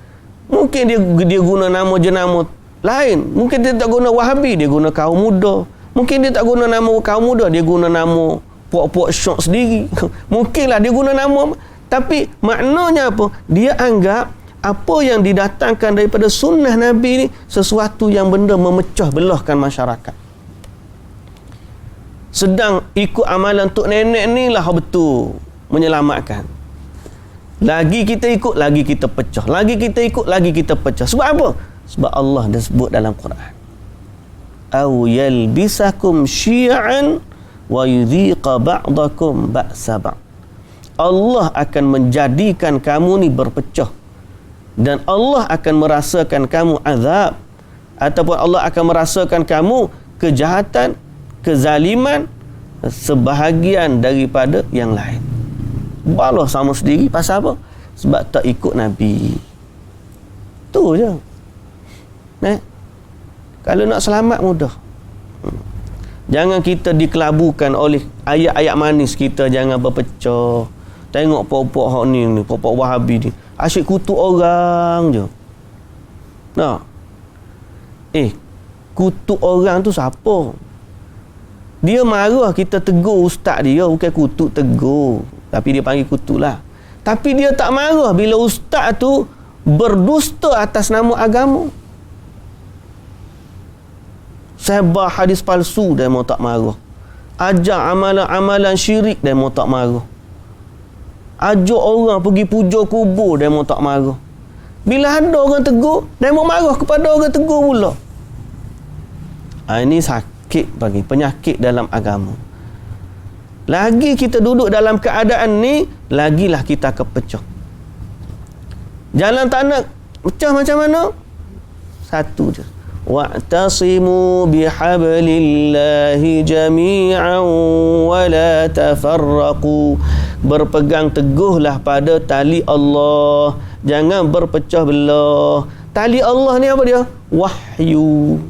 Mungkin dia guna nama jenama lain. Mungkin dia tak guna Wahabi, dia guna kaum muda. Mungkin dia tak guna nama kaum muda, dia guna nama puak-puak syok sendiri. Mungkinlah dia guna nama. Tapi maknanya apa? Dia anggap apa yang didatangkan daripada sunnah Nabi ni sesuatu yang benda memecah belahkan masyarakat. Sedang ikut amalan tok nenek ni lah betul menyelamatkan. Lagi kita ikut, lagi kita pecah. Lagi kita ikut, lagi kita pecah. Sebab apa? Sebab Allah dah sebut dalam Quran. Aw yalbisakum syi'an wa yudhiqa ba'dakum ba'sa ba'd. Allah akan menjadikan kamu ni berpecah. Dan Allah akan merasakan kamu azab. Ataupun Allah akan merasakan kamu kejahatan, kezaliman sebahagian daripada yang lain. Allah sama sendiri. Pasal apa? Sebab tak ikut Nabi. Tu je. Kalau nak selamat mudah. Jangan kita dikelabukan oleh ayat-ayat manis. Kita jangan berpecah. Tengok pokok hak ni, pokok Wahabi ni. Asyik kutuk orang je. Kutuk orang tu siapa? Dia marah, kita tegur ustaz dia, bukan kutuk tegur. Tapi dia panggil kutuk lah. Tapi dia tak marah bila ustaz tu berdusta atas nama agama. Sebar hadis palsu, dia mau tak marah. Ajar amalan-amalan syirik, dia mau tak marah. Ajak orang pergi puja kubur, dia mau tak marah. Bila ada orang tegur, dia mau marah kepada orang tegur pula. Ini sakit bagi penyakit dalam agama. Lagi kita duduk dalam keadaan ni, lagilah kita kepecah. Jalan tak nak pecah macam mana? Satu je. Wa'tasimu bihablillahi jami'an wa la tafarraqu. Berpegang teguhlah pada tali Allah, jangan berpecah belah. Tali Allah ni apa dia? Wahyu.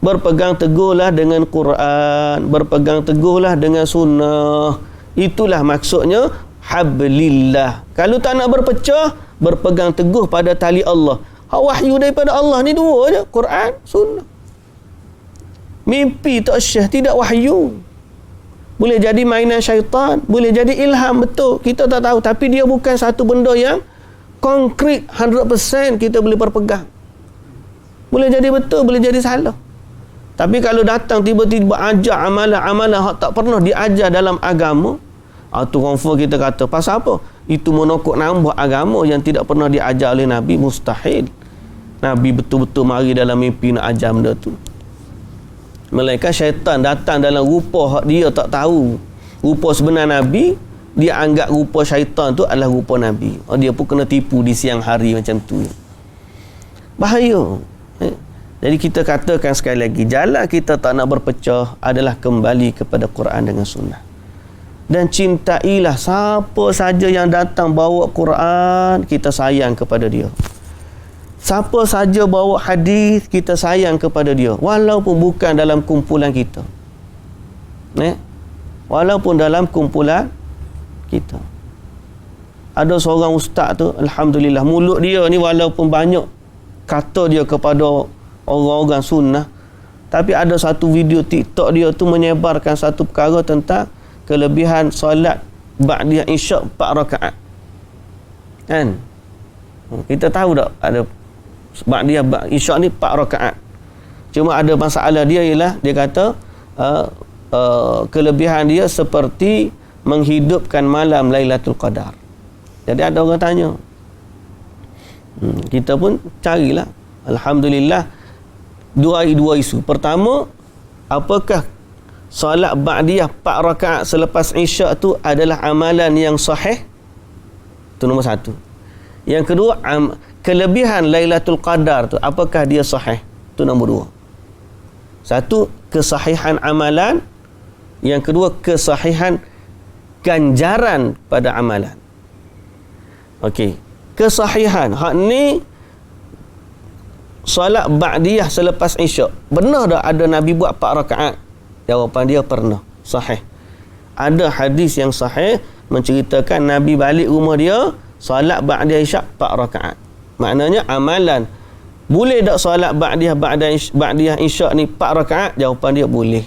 Berpegang teguhlah dengan Quran, berpegang teguhlah dengan sunnah. Itulah maksudnya hablillah. Kalau tak nak berpecah, berpegang teguh pada tali Allah. Wahyu daripada Allah ni dua je, Quran, sunnah. Mimpi tak syah, tidak wahyu. Boleh jadi mainan syaitan, boleh jadi ilham, betul. Kita tak tahu, tapi dia bukan satu benda yang konkret 100% kita boleh berpegang. Boleh jadi betul, boleh jadi salah. Tapi kalau datang tiba-tiba ajar amalan-amalan yang tak pernah diajar dalam agama, tu confirm kita kata, pasal apa? Itu menokok nambah agama yang tidak pernah diajar oleh Nabi, mustahil. Nabi betul-betul mari dalam mimpi nak ajar benda tu. Malaikat syaitan datang dalam rupa dia tak tahu. Rupa sebenar Nabi, dia anggap rupa syaitan tu adalah rupa Nabi. Dia pun kena tipu di siang hari macam tu. Bahaya. Jadi kita katakan sekali lagi, jalan kita tak nak berpecah adalah kembali kepada Quran dengan sunnah. Dan cintailah siapa saja yang datang bawa Quran, kita sayang kepada dia. Siapa saja bawa hadis, kita sayang kepada dia, walaupun bukan dalam kumpulan kita. Walaupun dalam kumpulan kita. Ada seorang ustaz tu, alhamdulillah, mulut dia ni walaupun banyak kata dia kepada orang-orang sunnah, tapi ada satu video TikTok dia tu menyebarkan satu perkara tentang kelebihan solat ba'diyah isyak 4 rakaat. Kan? Kita tahu tak ada ba'diyah isyak ni 4 rakaat. Cuma ada masalah dia ialah dia kata kelebihan dia seperti menghidupkan malam Lailatul Qadar. Jadi ada orang tanya. Kita pun carilah. Alhamdulillah, dua isu. Pertama, apakah solat ba'diyah 4 rakaat selepas isyak tu adalah amalan yang sahih? Itu nombor satu. Yang kedua, kelebihan Lailatul Qadar tu apakah dia sahih? Itu nombor dua. Satu, kesahihan amalan. Yang kedua, kesahihan ganjaran pada amalan. Okey. Kesahihan. Hak ni solat ba'diyah selepas isyak. Benar tak ada Nabi buat 4 rakaat? Jawapan dia pernah. Sahih. Ada hadis yang sahih menceritakan Nabi balik rumah dia, solat ba'diyah isyak 4 rakaat. Maknanya amalan. Boleh tak solat ba'diyah isyak ni 4 rakaat? Jawapan dia boleh.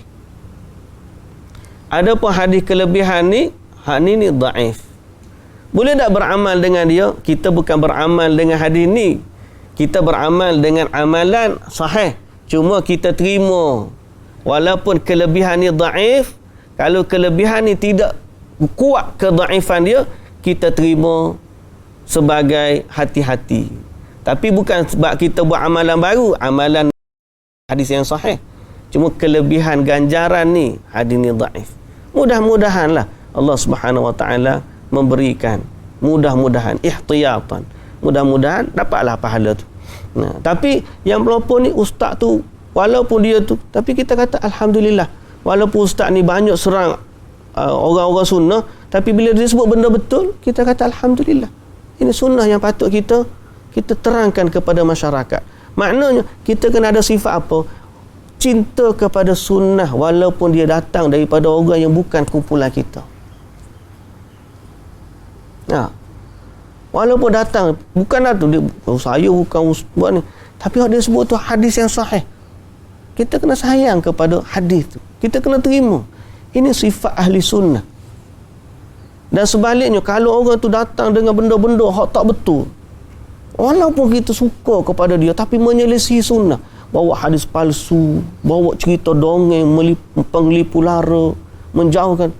Adapun hadis kelebihan ni, hak ni dhaif. Boleh tak beramal dengan dia? Kita bukan beramal dengan hadis ni. Kita beramal dengan amalan sahih. Cuma kita terima. Walaupun kelebihan ni dhaif, kalau kelebihan ni tidak kuat kedhaifan dia, kita terima sebagai hati-hati. Tapi bukan sebab kita buat amalan baru, amalan hadis yang sahih. Cuma kelebihan ganjaran ni, hadis ni dhaif. Mudah-mudahanlah Allah Subhanahu Wa Taala memberikan, mudah-mudahan ihtiyatan, mudah-mudahan dapatlah pahala tu. Tapi yang pelopor ni ustaz tu, walaupun dia tu, tapi kita kata alhamdulillah, walaupun ustaz ni banyak serang orang-orang sunnah, tapi bila dia sebut benda betul, kita kata alhamdulillah. Ini sunnah yang patut kita terangkan kepada masyarakat. Maknanya kita kena ada sifat apa? Cinta kepada sunnah walaupun dia datang daripada orang yang bukan kumpulan kita. Walaupun datang, bukanlah tu dia, saya bukan buat ni, tapi dia sebut tu hadis yang sahih. Kita kena sayang kepada hadis tu. Kita kena terima. Ini sifat ahli sunnah. Dan sebaliknya, kalau orang tu datang dengan benda-benda hak tak betul, walaupun kita suka kepada dia, tapi menyelisihi sunnah, bawa hadis palsu, bawa cerita dongeng, penglipu lara, menjauhkan,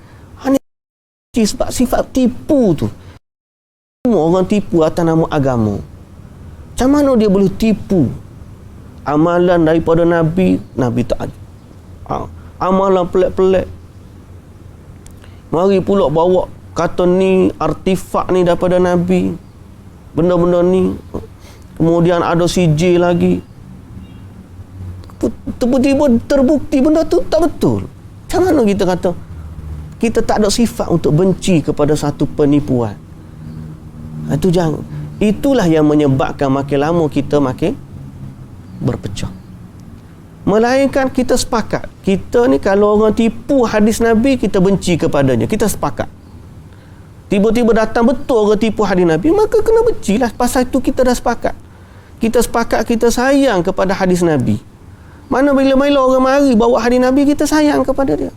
ini sebab sifat tipu tu. Semua orang tipu atas nama agama. Macam mana dia boleh tipu amalan daripada Nabi? Nabi tak ada. Amalan pelik-pelik. Mari pula bawa kata ni, artifak ni daripada Nabi. Benda-benda ni. Kemudian ada CJ lagi. Tiba-tiba terbukti benda tu tak betul. Macam mana kita kata? Kita tak ada sifat untuk benci kepada satu penipuan. Itu jangan. Itulah yang menyebabkan makin lama kita makin berpecah. Melainkan kita sepakat. Kita ni kalau orang tipu hadis Nabi, kita benci kepadanya. Kita sepakat. Tiba-tiba datang betul orang tipu hadis Nabi, maka kena bencilah. Pasal itu kita dah sepakat. Kita sepakat kita sayang kepada hadis Nabi. Mana bila-bila orang mari bawa hadis Nabi, kita sayang kepada dia.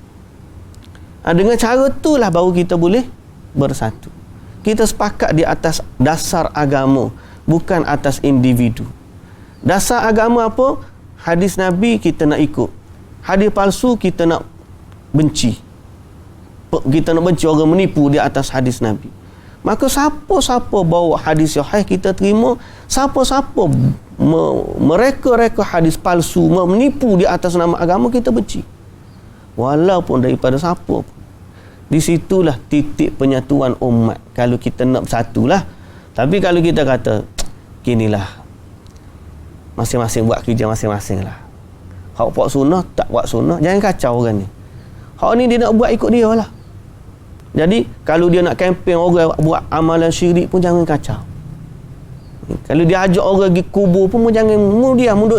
Dengan cara itulah baru kita boleh bersatu. Kita sepakat di atas dasar agama, bukan atas individu. Dasar agama apa? Hadis Nabi kita nak ikut. Hadis palsu kita nak benci. Kita nak benci orang menipu di atas hadis Nabi. Maka siapa-siapa bawa hadis sahih kita terima, siapa-siapa mereka-reka hadis palsu, menipu di atas nama agama, kita benci. Walaupun daripada siapa pun. Di situlah titik penyatuan umat. Kalau kita nak bersatulah. Tapi kalau kita kata, ginilah, masing-masing buat kerja masing-masing lah. Hak buat sunnah, tak buat sunnah, jangan kacau orang ni. Hak ni dia nak buat ikut dia lah. Jadi kalau dia nak kempen orang buat amalan syirik pun jangan kacau. Kalau dia ajak orang pergi kubur pun jangan dia mu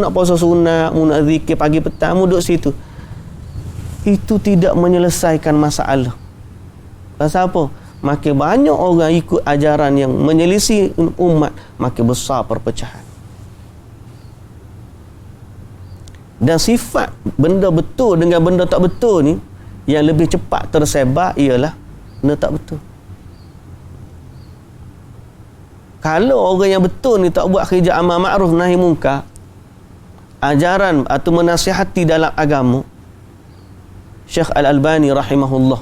nak puasa sunat, mu nak zikir pagi petang, mu duduk situ. Itu tidak menyelesaikan masalah. Pasal apa? Makin banyak orang ikut ajaran yang menyelisih umat, makin besar perpecahan. Dan sifat benda betul dengan benda tak betul ni yang lebih cepat tersebar ialah benda tak betul. Kalau orang yang betul ni tak buat kerja amal ma'ruf nahi munkar, ajaran atau menasihati dalam agama, Syekh Al-Albani rahimahullah,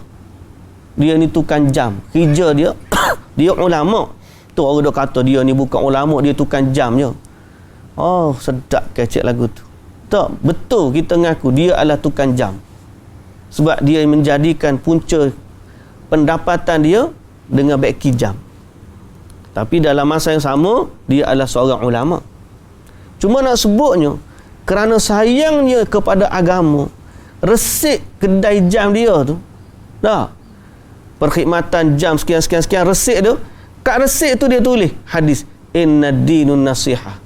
dia ni tukang jam. Kerja dia dia ulama. Tu orang dok kata dia ni bukan ulama, dia tukang jam je. Oh, sedap kecek lagu tu. Tak, betul kita ngaku dia adalah tukang jam. Sebab dia menjadikan punca pendapatan dia dengan beki jam. Tapi dalam masa yang sama, dia adalah seorang ulama. Cuma nak sebutnya, kerana sayangnya kepada agama, resip kedai jam dia tu, dah, perkhidmatan jam sekian, resip tu, kat resip tu dia tulis hadis, inna dinun nasihah.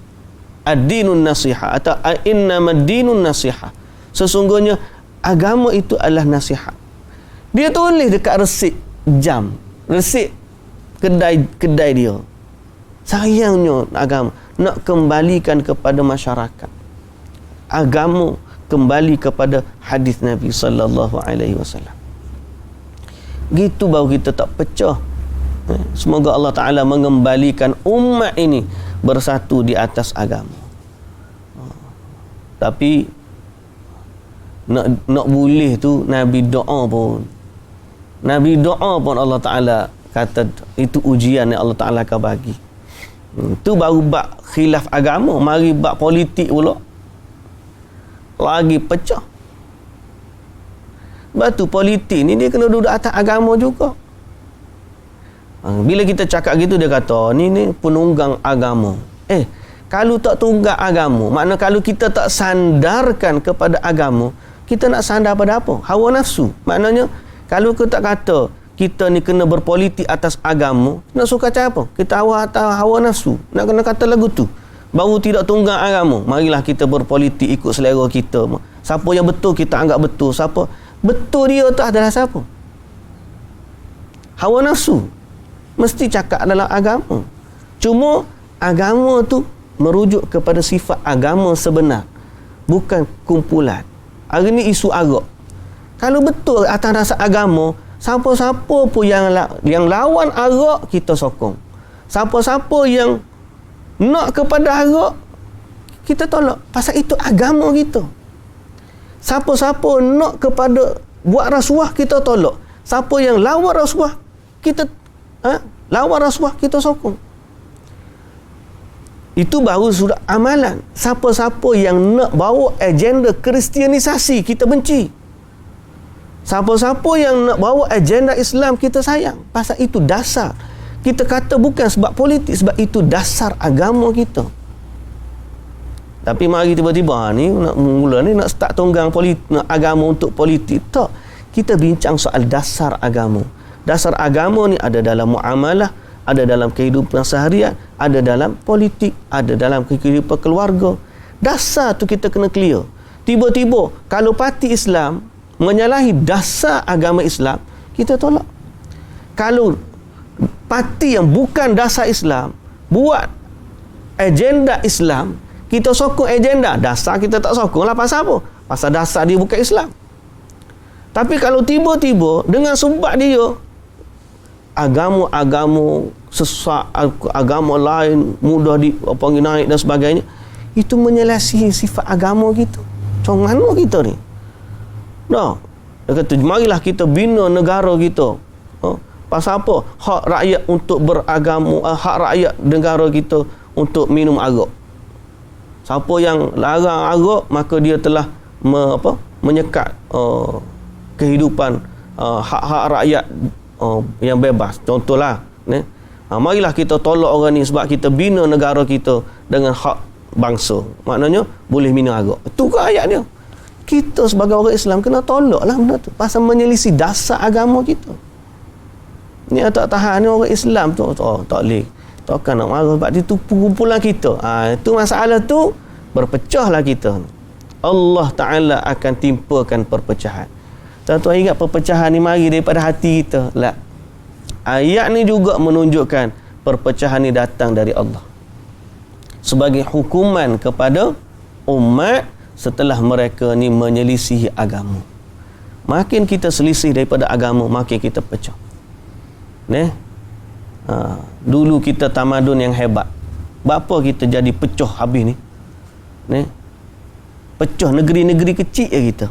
Ad-dinun nasihat atau innamad dinun nasihat. Sesungguhnya agama itu adalah nasihat. Dia tulis dekat resip jam, resip kedai dia. Sayangnya agama nak kembalikan kepada masyarakat. Agama kembali kepada hadis Nabi sallallahu alaihi wasallam. Gitu baru kita tak pecah. Semoga Allah Ta'ala mengembalikan umat ini bersatu di atas agama. Tapi nak boleh tu Nabi doa pun Allah Ta'ala kata itu ujian yang Allah Ta'ala akan bagi. Tu baru bab khilaf agama, mari bab politik pula lagi pecah. Sebab tu politik ni dia kena duduk atas agama juga. Bila kita cakap gitu dia kata ni penunggang agama. Kalau tak tunggang agama, makna kalau kita tak sandarkan kepada agama, kita nak sandar pada apa? Hawa nafsu. Maknanya kalau kita tak kata kita ni kena berpolitik atas agama, nak suka macam apa? Kita hawa nafsu. Nak kena kata lagu tu. Baru tidak tunggang agama. Marilah kita berpolitik ikut selera kita. Siapa yang betul kita anggap betul. Siapa betul dia tu adalah siapa? Hawa nafsu. Mesti cakap dalam agama. Cuma agama tu merujuk kepada sifat agama sebenar, bukan kumpulan. Hari ni isu arak. Kalau betul atas dasar agama, siapa-siapa pun yang lawan arak kita sokong. Siapa-siapa yang nak kepada arak kita tolak. Pasal itu agama kita. Siapa-siapa nak kepada buat rasuah kita tolak. Siapa yang lawan rasuah kita lawan rasuah kita sokong. Itu baru sudah amalan. Siapa-siapa yang nak bawa agenda kristianisasi kita benci. Siapa-siapa yang nak bawa agenda Islam kita sayang. Pasal itu dasar. Kita kata bukan sebab politik, sebab itu dasar agama kita. Tapi mari tiba-tiba ni nak start tunggang politik, nak agama untuk politik. Tak. Kita bincang soal dasar agama. Dasar agama ni ada dalam muamalah, ada dalam kehidupan seharian, ada dalam politik, ada dalam kehidupan keluarga. Dasar tu kita kena clear. Tiba-tiba kalau parti Islam menyalahi dasar agama Islam, kita tolak. Kalau parti yang bukan dasar Islam buat agenda Islam, kita sokong agenda dasar, kita tak sokong lah. Pasal apa? Pasal dasar dia bukan Islam. Tapi kalau tiba-tiba dengan sebab dia agama sesak, agama lain mudah naik dan sebagainya, itu menyelesaikan sifat agama kita. Macam mana kita ni? Nah, dia kata marilah kita bina negara kita. Pasal apa? Hak rakyat untuk beragama, hak rakyat negara kita untuk minum arak. Siapa yang larang arak, maka dia telah menyekat kehidupan hak-hak rakyat yang bebas. Contohlah, marilah kita tolak orang ni sebab kita bina negara kita dengan hak bangsa. Maknanya boleh minum arak. Itu ke ayat dia. Kita sebagai orang Islam kena tolaklah benda tu. Pasal menyelisih dasar agama kita. Ni tak tahan ni orang Islam tu. Oh, tak boleh. Takkan nak marah sebab itu kumpulan kita. Itu masalah tu berpecahlah kita. Allah Ta'ala akan timpakan perpecahan. Tuan-tuan ingat perpecahan ni mari daripada hati kita. La. Ayat ni juga menunjukkan perpecahan ni datang dari Allah. Sebagai hukuman kepada umat setelah mereka ni menyelisihi agama. Makin kita selisih daripada agama, makin kita pecah. Dulu kita tamadun yang hebat. Bapa kita jadi pecah habis ni. Pecah negeri-negeri kecil ya kita.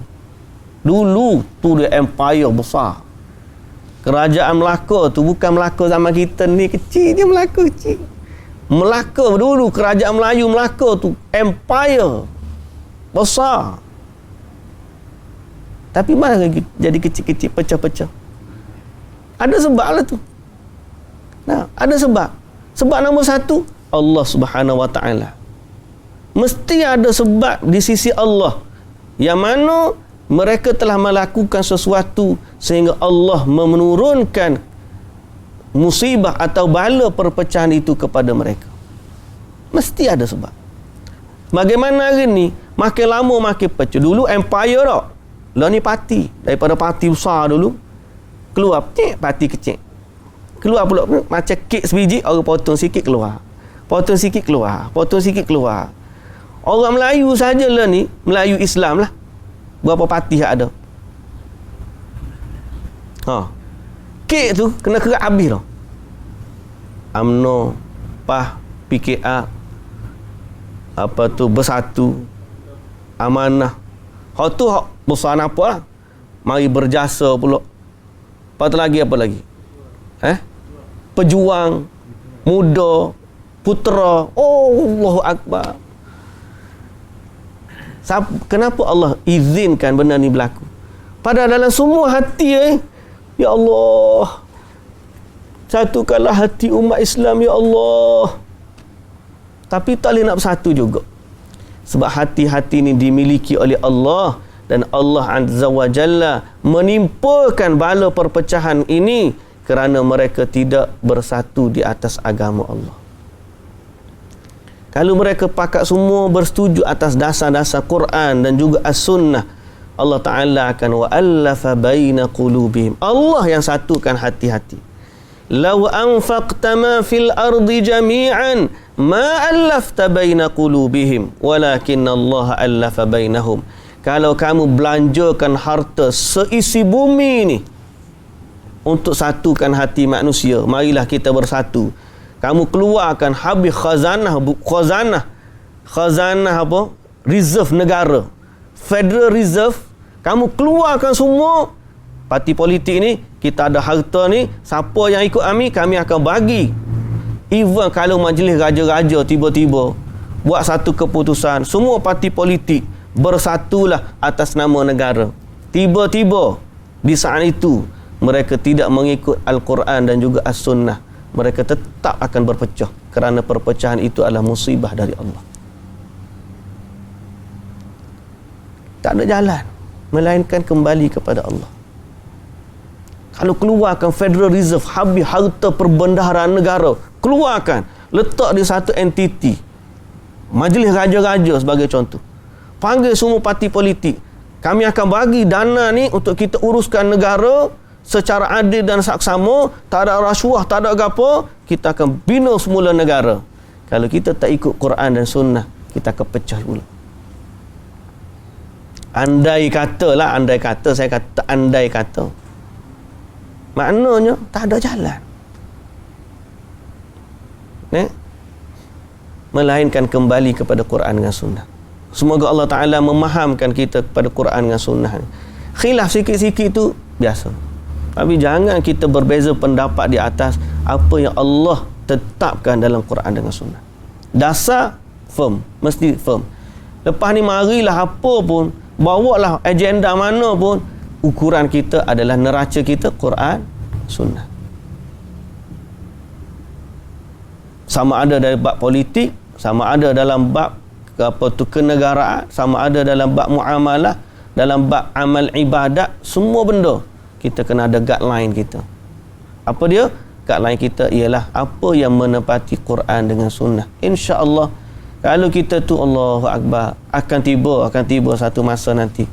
Dulu tu dia empire besar. Kerajaan Melaka tu bukan Melaka zaman kita ni kecil, dia Melaka kecil. Melaka dulu, kerajaan Melayu Melaka tu empire besar. Tapi mana jadi kecil-kecil, pecah-pecah. Ada sebab lah tu. Ada sebab. Sebab nombor satu, Allah Subhanahu Wa Ta'ala. Mesti ada sebab di sisi Allah. Yang mana mereka telah melakukan sesuatu sehingga Allah menurunkan musibah atau bala perpecahan itu kepada mereka. Mesti ada sebab. Bagaimana hari ni, makin lama makin pecah. Dulu empire tak? Lah ni parti. Daripada parti besar dulu, keluar parti kecil. Keluar pula macam kek sebiji, orang potong sikit keluar. Potong sikit keluar. Potong sikit keluar. Orang Melayu sajalah ni, Melayu Islam lah. Berapa parti yang ada? Kek tu kena kerak habis tau. UMNO, PAH, PKR, Bersatu, Amanah. Hak tu hak besar nampak lah. Mari berjasa pula. Lepas tu lagi apa lagi? Pejuang, Muda, Putera. Allahu Akbar. Kenapa Allah izinkan benda ni berlaku? Padahal dalam semua hati ya Allah, satukanlah hati umat Islam ya Allah. Tapi tak boleh nak bersatu juga. Sebab hati-hati ni dimiliki oleh Allah, dan Allah Azza wa Jalla menimpakan bala perpecahan ini kerana mereka tidak bersatu di atas agama Allah. Kalau mereka pakat semua bersetuju atas dasar-dasar Quran dan juga As-Sunnah, Allah Ta'ala akan wa'allafa baina qulubihim. Allah yang satukan hati-hati. Law anfaqta ma fil ardi jami'an ma allafta baina qulubihim walakinna Allah allafa bainahum. Kalau kamu belanjakan harta seisi bumi ni untuk satukan hati manusia, marilah kita bersatu. Kamu keluarkan habis khazanah apa? Reserve negara. Federal Reserve, kamu keluarkan semua. Parti politik ni, kita ada harta ni, siapa yang ikut kami akan bagi. Even kalau majlis raja-raja tiba-tiba buat satu keputusan, semua parti politik bersatulah atas nama negara. Tiba-tiba di saat itu mereka tidak mengikut Al-Quran dan juga As-Sunnah, mereka tetap akan berpecah, kerana perpecahan itu adalah musibah dari Allah. Tak ada jalan melainkan kembali kepada Allah. Kalau keluarkan Federal Reserve, habis harta perbendaharaan negara, keluarkan, letak di satu entiti, majlis raja-raja sebagai contoh, panggil semua parti politik, kami akan bagi dana ni untuk kita uruskan negara secara adil dan saksama, tak ada rasuah, tak ada apa, kita akan bina semula negara. Kalau kita tak ikut Quran dan Sunnah, kita akan pecah pula. Andai kata, saya kata andai kata, maknanya tak ada jalan, melainkan kembali kepada Quran dan Sunnah. Semoga Allah Ta'ala memahamkan kita kepada Quran dan Sunnah. Khilaf sikit-sikit tu biasa, tapi jangan kita berbeza pendapat di atas apa yang Allah tetapkan dalam Quran dengan Sunnah. Dasar firm, mesti firm. Lepas ni marilah apa pun, bawalah agenda mana pun, ukuran kita adalah neraca kita Quran, Sunnah. Sama ada dari bab politik, sama ada dalam bab apa tu kenegaraan, sama ada dalam bab muamalah, dalam bab amal ibadat, semua benda kita kena ada guideline kita. Apa dia? Guideline kita ialah apa yang menepati Quran dengan sunnah. Insya-Allah kalau kita tu, Allahu Akbar, akan tiba satu masa nanti.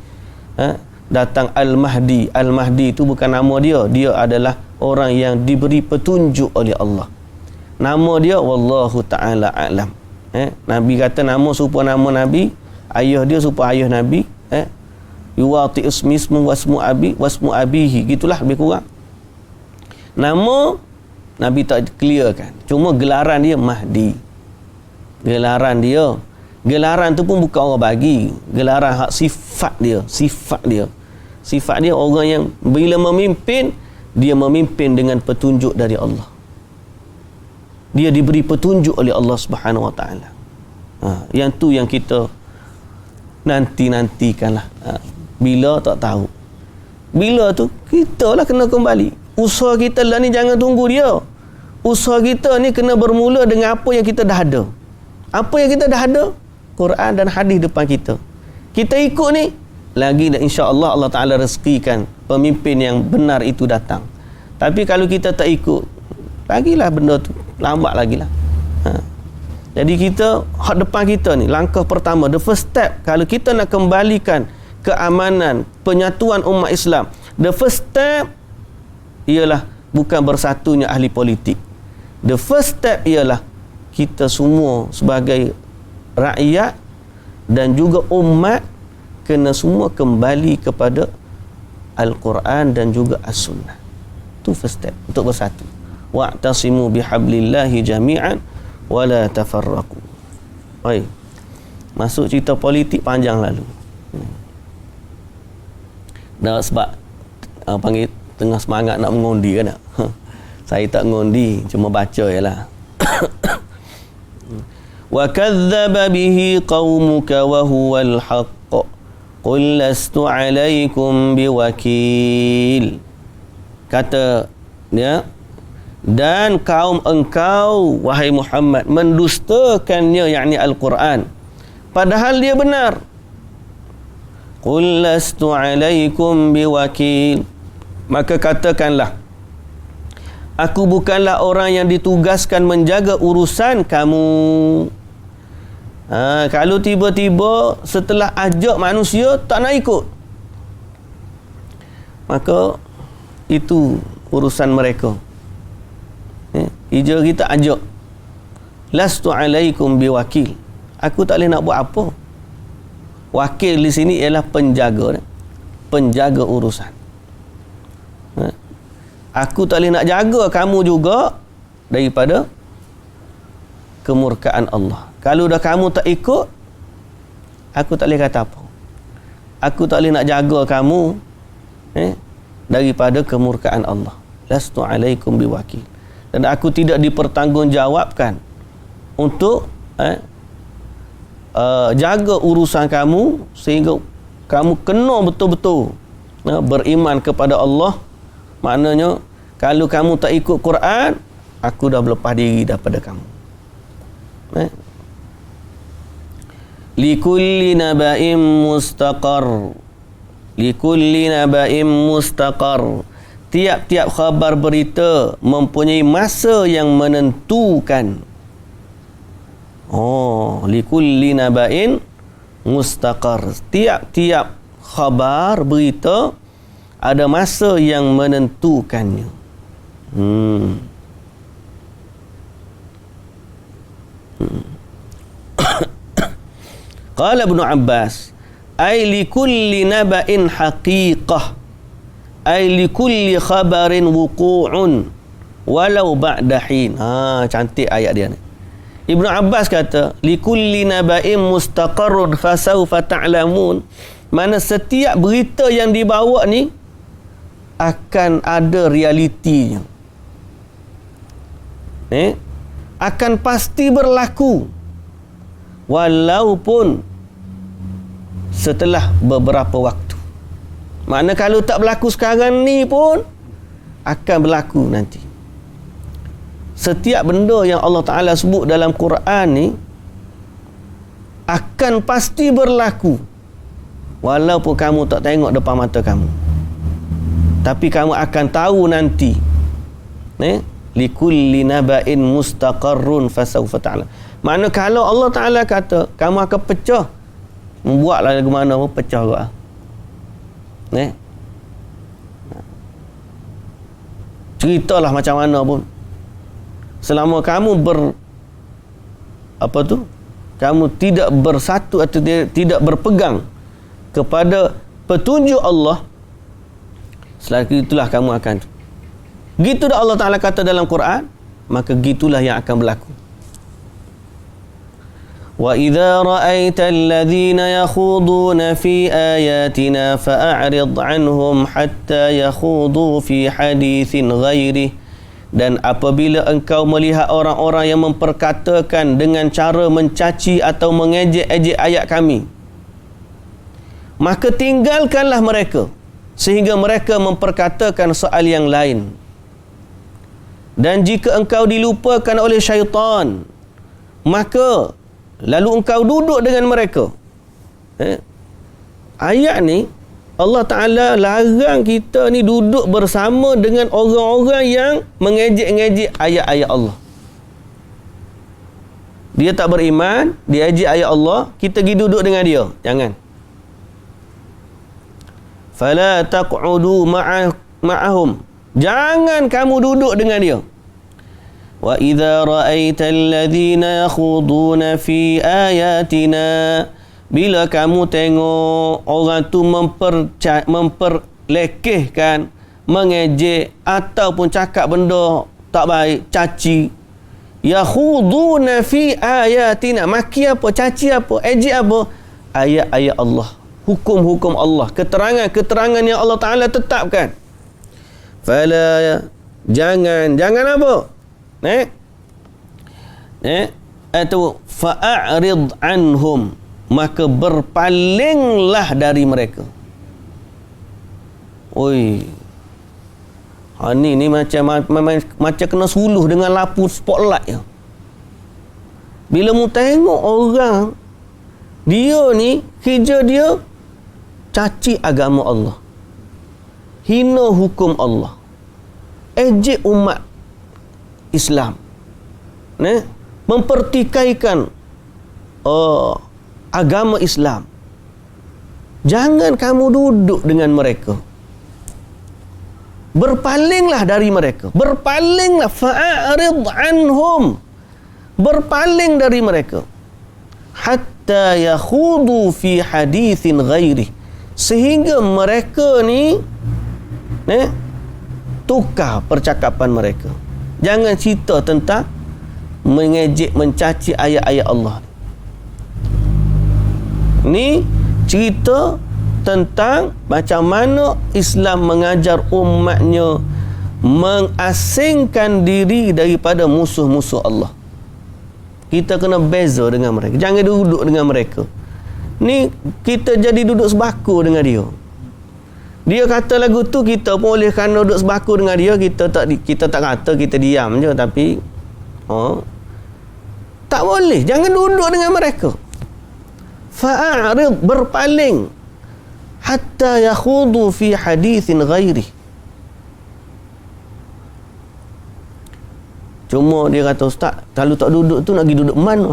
Datang Al-Mahdi. Al-Mahdi itu bukan nama dia. Dia adalah orang yang diberi petunjuk oleh Allah. Nama dia wallahu ta'ala a'lam. Nabi kata nama serupa nama Nabi, ayah dia serupa ayah Nabi. Yuwati ismu wasmu abihi. Gitulah lebih kurang. Nama Nabi tak clear kan. Cuma gelaran dia Mahdi. Gelaran tu pun bukan orang bagi. Gelaran hak sifat dia. Sifat dia orang yang bila memimpin, dia memimpin dengan petunjuk dari Allah. Dia diberi petunjuk oleh Allah Subhanahu Wa Taala. Yang tu yang kita nantikanlah. Bila tak tahu. Bila tu kita lah kena kembali. Usaha kita lah ni jangan tunggu dia. Usaha kita ni kena bermula dengan apa yang kita dah ada. Apa yang kita dah ada? Quran dan hadis depan kita. Kita ikut ni, lagi insya-Allah Allah Taala rezekikan pemimpin yang benar itu datang. Tapi kalau kita tak ikut, lagilah benda tu lambat lagilah. Jadi kita hak depan kita ni, langkah pertama, the first step kalau kita nak kembalikan keamanan, penyatuan umat Islam, the first step ialah bukan bersatunya ahli politik. The first step ialah kita semua sebagai rakyat dan juga umat kena semua kembali kepada Al-Quran dan juga As-Sunnah. Itu first step untuk bersatu. Wa'tasimu bihablillahi jami'an wa la tafarraqu. Baik. Masuk cerita politik panjang lalu. Dah sebab panggil tengah semangat nak mengundi kan tak? Saya tak mengundi, cuma baca jelah. Wa kadzdzaba bihi qaumuka wa huwal haqq qul lastu 'alaikum biwakil. Kata dia, dan kaum engkau wahai Muhammad mendustakannya, yakni Al-Quran, padahal dia benar. Qul lastu 'alaikum biwakil. Maka katakanlah, aku bukanlah orang yang ditugaskan menjaga urusan kamu. Kalau tiba-tiba setelah ajak manusia tak nak ikut, maka itu urusan mereka. Hijau kita ajak, lastu alaikum biwakil, aku tak boleh nak buat apa. Wakil di sini ialah penjaga urusan. Aku tak boleh nak jaga kamu juga daripada kemurkaan Allah. Kalau dah kamu tak ikut, aku tak boleh kata apa. Aku tak boleh nak jaga kamu daripada kemurkaan Allah. Lastu alaikum biwakil. Dan aku tidak dipertanggungjawabkan untuk jaga urusan kamu sehingga kamu kena betul-betul beriman kepada Allah. Maknanya kalau kamu tak ikut Quran, aku dah berlepas diri daripada kamu. Likulli naba'im mustaqar. Likulli naba'im mustaqar. Tiap-tiap khabar berita mempunyai masa yang menentukan. Likulli naba'in mustaqar. Tiap-tiap khabar berita ada masa yang menentukannya. Qala Ibn Abbas, ay likulli naba'in haqiqah, ay likulli khabarin wuqu'un walau ba'da hin. Cantik ayat dia ni. Ibn Abbas kata, likulli naba'in mustaqarrun fasawfa ta'lamun. Mana setiap berita yang dibawa ni akan ada realitinya. Akan pasti berlaku walaupun setelah beberapa waktu. Makna kalau tak berlaku sekarang ni pun akan berlaku nanti. Setiap benda yang Allah Ta'ala sebut dalam Quran ni akan pasti berlaku walaupun kamu tak tengok depan mata kamu, tapi kamu akan tahu nanti. Likulli naba'in mustaqarrun fasawfa ta'lam. Makna kalau Allah Ta'ala kata kamu akan pecah, membuatlah lagu mana pun pecah juga. Ceritalah macam mana pun, selama kamu kamu tidak bersatu atau tidak berpegang kepada petunjuk Allah, selagi itulah kamu akan. Gitu dah Allah Ta'ala kata dalam Quran, maka gitulah yang akan berlaku. Wa idza ra'aita alladhina yakhuduna fi ayatina fa'rid 'anhum hatta yakhudu fi haditsin ghairi. Dan apabila engkau melihat orang-orang yang memperkatakan dengan cara mencaci atau mengejek-ejek ayat kami, maka tinggalkanlah mereka sehingga mereka memperkatakan soal yang lain. Dan jika engkau dilupakan oleh syaitan, maka lalu engkau duduk dengan mereka. Ayat ni Allah Ta'ala larang kita ni duduk bersama dengan orang-orang yang mengejek-ngejek ayat-ayat Allah. Dia tak beriman, dia ejek ayat Allah, kita pergi duduk dengan dia. Jangan. Fala taq'udu ma'ahum. Jangan kamu duduk dengan dia. Wa idza ra'aita alladhina yakhuduna fi ayatina. Bila kamu tengok orang tu memperlekehkan, mengejek ataupun cakap benda tak baik, caci, yakhuduna fi ayatina, maki apa, caci apa, ejek apa, ayat-ayat Allah, hukum-hukum Allah, keterangan-keterangan yang Allah Ta'ala tetapkan. Fala, jangan apa? Atau fa'arid anhum, maka berpalinglah dari mereka. Ni macam kena suluh dengan lampu spotlight ya. Bila mu tengok orang, dia ni kerja dia caci agama Allah, hina hukum Allah, ejek umat Islam, mempertikaikan agama Islam. Jangan kamu duduk dengan mereka. Berpalinglah dari mereka. Berpalinglah, fa'arid anhum. Berpaling dari mereka. Hatta yakhudu fi hadithin ghairi. Sehingga mereka ni tukar percakapan mereka. Jangan cerita tentang mengejek, mencaci ayat-ayat Allah. Ni cerita tentang macam mana Islam mengajar umatnya mengasingkan diri daripada musuh-musuh Allah. Kita kena beza dengan mereka. Jangan duduk dengan mereka. Ni kita jadi duduk sebaku dengan dia. Dia kata lagu tu, kita pun oleh kerana duduk sebaku dengan dia, kita tak kata, kita diam je. Tapi tak boleh. Jangan duduk dengan mereka. Fa'arid, berpaling, hatta yakhudu fi hadithin ghairi. Cuma dia kata, ustaz, kalau tak duduk tu nak pergi duduk mana?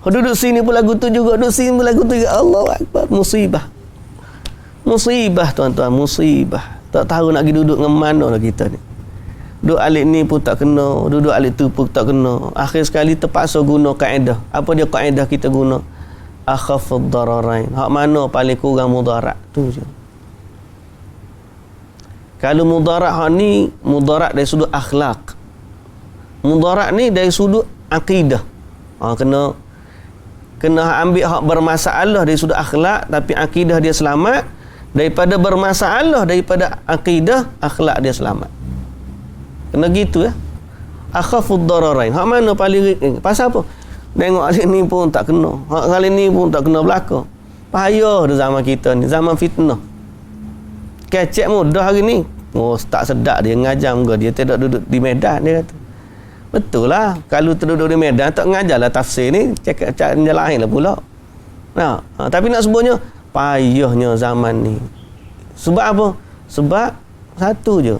Duduk sini pun lagu tu juga, duduk sini pun lagu tu juga. Allahu Akbar. Musibah tuan-tuan, musibah. Tak tahu nak pergi duduk dengan mana lah kita ni. Duduk alik ni pun tak kena, duduk alik tu pun tak kena. Akhir sekali terpaksa guna kaedah. Apa dia kaedah kita guna? Akhafud dararain. Hak mana paling kurang mudarat tu je. Kalau mudarat hak ni, mudarat dari sudut akhlak. Mudarat ni dari sudut akidah. Kena ambil hak bermasalah dari sudut akhlak, tapi akidah dia selamat. Daripada bermasalah daripada akidah, akhlak dia selamat. Kena gitu ya. Akhafud dararain. Hak mana paling pasal apa? Tengok kali ni pun tak kena. Hak kali ni pun tak kena belaka. Payah dah zaman kita ni, zaman fitnah. Kecek mudah hari ni. Tak sedap dia ngajam ke, dia tidak duduk di medan, dia kata. Betul lah. Kalau terduduk di Medan tak mengajarlah tafsir ni, cakap lain lah pula. Nah, tapi nak sebutnya payahnya zaman ni. Sebab apa? Sebab satu je.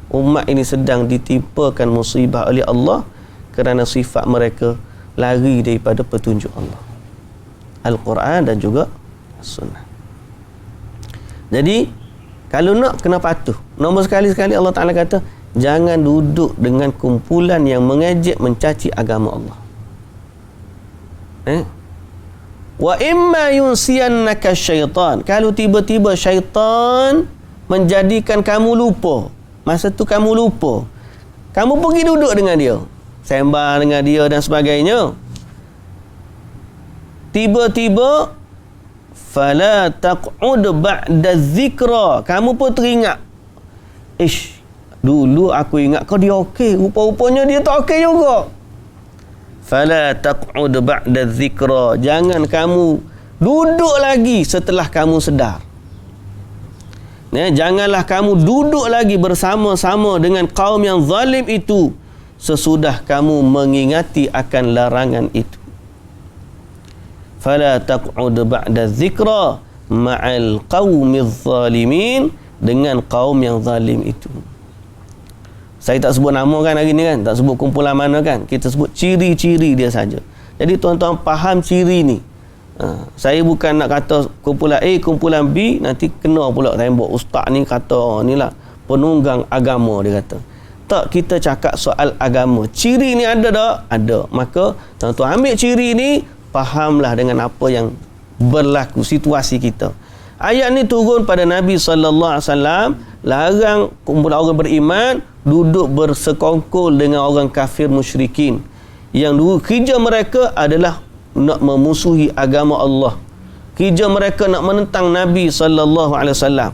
Umat ini sedang ditimpakan musibah oleh Allah kerana sifat mereka lari daripada petunjuk Allah. Al-Quran dan juga As-Sunnah. Jadi kalau nak kena patuh. Nombor sekali-sekali Allah Ta'ala kata, jangan duduk dengan kumpulan yang mengejek mencaci agama Allah. Wa imma yunsiyannaka syaitan. Kalau tiba-tiba syaitan menjadikan kamu lupa, masa tu kamu lupa, kamu pergi duduk dengan dia, sembang dengan dia dan sebagainya, tiba-tiba fala taq'ud ba'da dzikra, kamu pun teringat, dulu aku ingat kau dia okey, rupa-rupanya dia tak okey juga. Fala taq'ud ba'da dzikra, jangan kamu duduk lagi setelah kamu sedar. Janganlah kamu duduk lagi bersama-sama dengan kaum yang zalim itu sesudah kamu mengingati akan larangan itu. Fala taq'ud ba'da dzikra ma'al qaumiz zalimin, dengan kaum yang zalim itu. Saya tak sebut nama kan hari ni kan, tak sebut kumpulan mana kan, kita sebut ciri-ciri dia saja. Jadi tuan-tuan faham ciri ni. Saya bukan nak kata kumpulan A, kumpulan B, nanti kena pula tembok ustaz ni kata ni lah penunggang agama, dia kata. Tak, kita cakap soal agama. Ciri ni ada tak? Ada. Maka tuan-tuan ambil ciri ni, fahamlah dengan apa yang berlaku situasi kita. Ayat ni turun pada Nabi sallallahu alaihi wasallam, larang kumpulan orang beriman duduk bersekongkol dengan orang kafir musyrikin yang dulu kerja mereka adalah nak memusuhi agama Allah. Kerja mereka nak menentang Nabi sallallahu alaihi wasallam.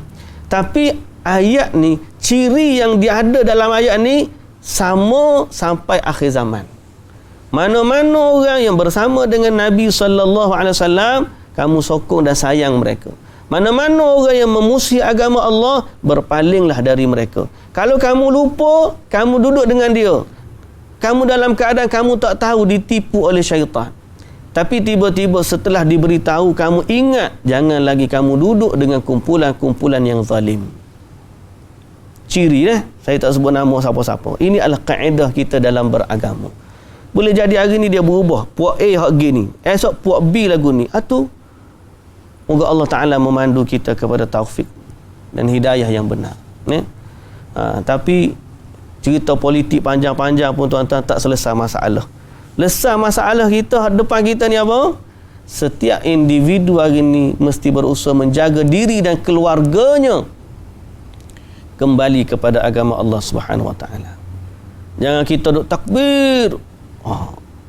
Tapi ayat ni, ciri yang dia ada dalam ayat ni sama sampai akhir zaman. Mana-mana orang yang bersama dengan Nabi sallallahu alaihi wasallam, kamu sokong dan sayang mereka. Mana-mana orang yang memusuhi agama Allah, berpalinglah dari mereka. Kalau kamu lupa, kamu duduk dengan dia, kamu dalam keadaan kamu tak tahu ditipu oleh syaitan. Tapi tiba-tiba setelah diberitahu, kamu ingat, jangan lagi kamu duduk dengan kumpulan-kumpulan yang zalim. Ciri saya tak sebut nama siapa-siapa. Ini adalah kaedah kita dalam beragama. Boleh jadi hari ni dia berubah, puak A hak gini, esok puak B lagu ni. Moga Allah Ta'ala memandu kita kepada taufik dan hidayah yang benar. Tapi cerita politik panjang-panjang pun tuan-tuan tak selesai masalah. Lesah masalah kita depan kita ni apa? Setiap individu hari ni mesti berusaha menjaga diri dan keluarganya kembali kepada agama Allah Subhanahu Wa Ta'ala. Jangan kita duk takbir,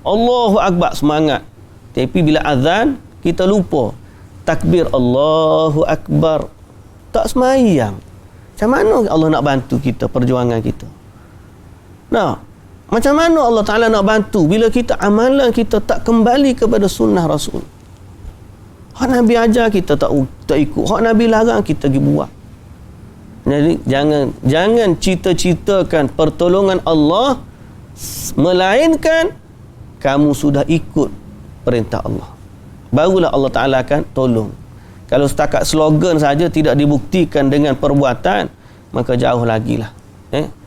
Allahu Akbar, semangat, tapi bila azan kita lupa takbir Allahu Akbar, tak semayang. Macam mana Allah nak bantu kita perjuangan kita? Macam mana Allah Ta'ala nak bantu bila kita amalan kita tak kembali kepada sunnah Rasul? Hak Nabi ajar kita tak ikut, hak Nabi larang kita pergi buat. Jadi jangan cita-citakan pertolongan Allah melainkan kamu sudah ikut perintah Allah, barulah Allah Ta'ala akan tolong. Kalau setakat slogan saja tidak dibuktikan dengan perbuatan, maka jauh lagi lah.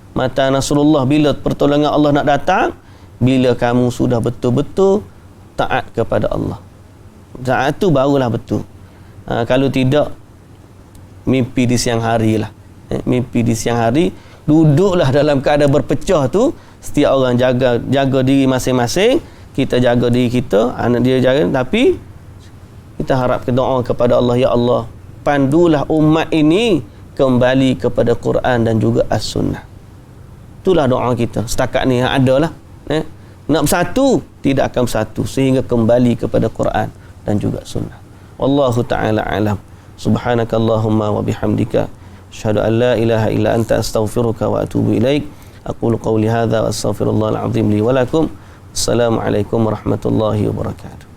Mata Nasrullah, bila pertolongan Allah nak datang, bila kamu sudah betul-betul taat kepada Allah. Saat itu barulah betul. Kalau tidak, mimpi di siang hari lah. Mimpi di siang hari, duduklah dalam keadaan berpecah tu. Setiap orang jaga diri masing-masing. Kita jaga diri kita, anak dia jaga, tapi kita harap doa kepada Allah, ya Allah, pandulah umat ini kembali kepada Quran dan juga As-Sunnah. Itulah doa kita setakat ni yang ada lah. Nak bersatu, tidak akan bersatu sehingga kembali kepada Quran dan juga Sunnah. Wallahu ta'ala alam. Subhanakallahumma wa bihamdika, asyhadu an la ilaha illa anta, astaghfiruka wa atubu ilaik. Aqulu qawli hadza wa astaghfirullahal azim li wa lakum. Assalamualaikum warahmatullahi wabarakatuh.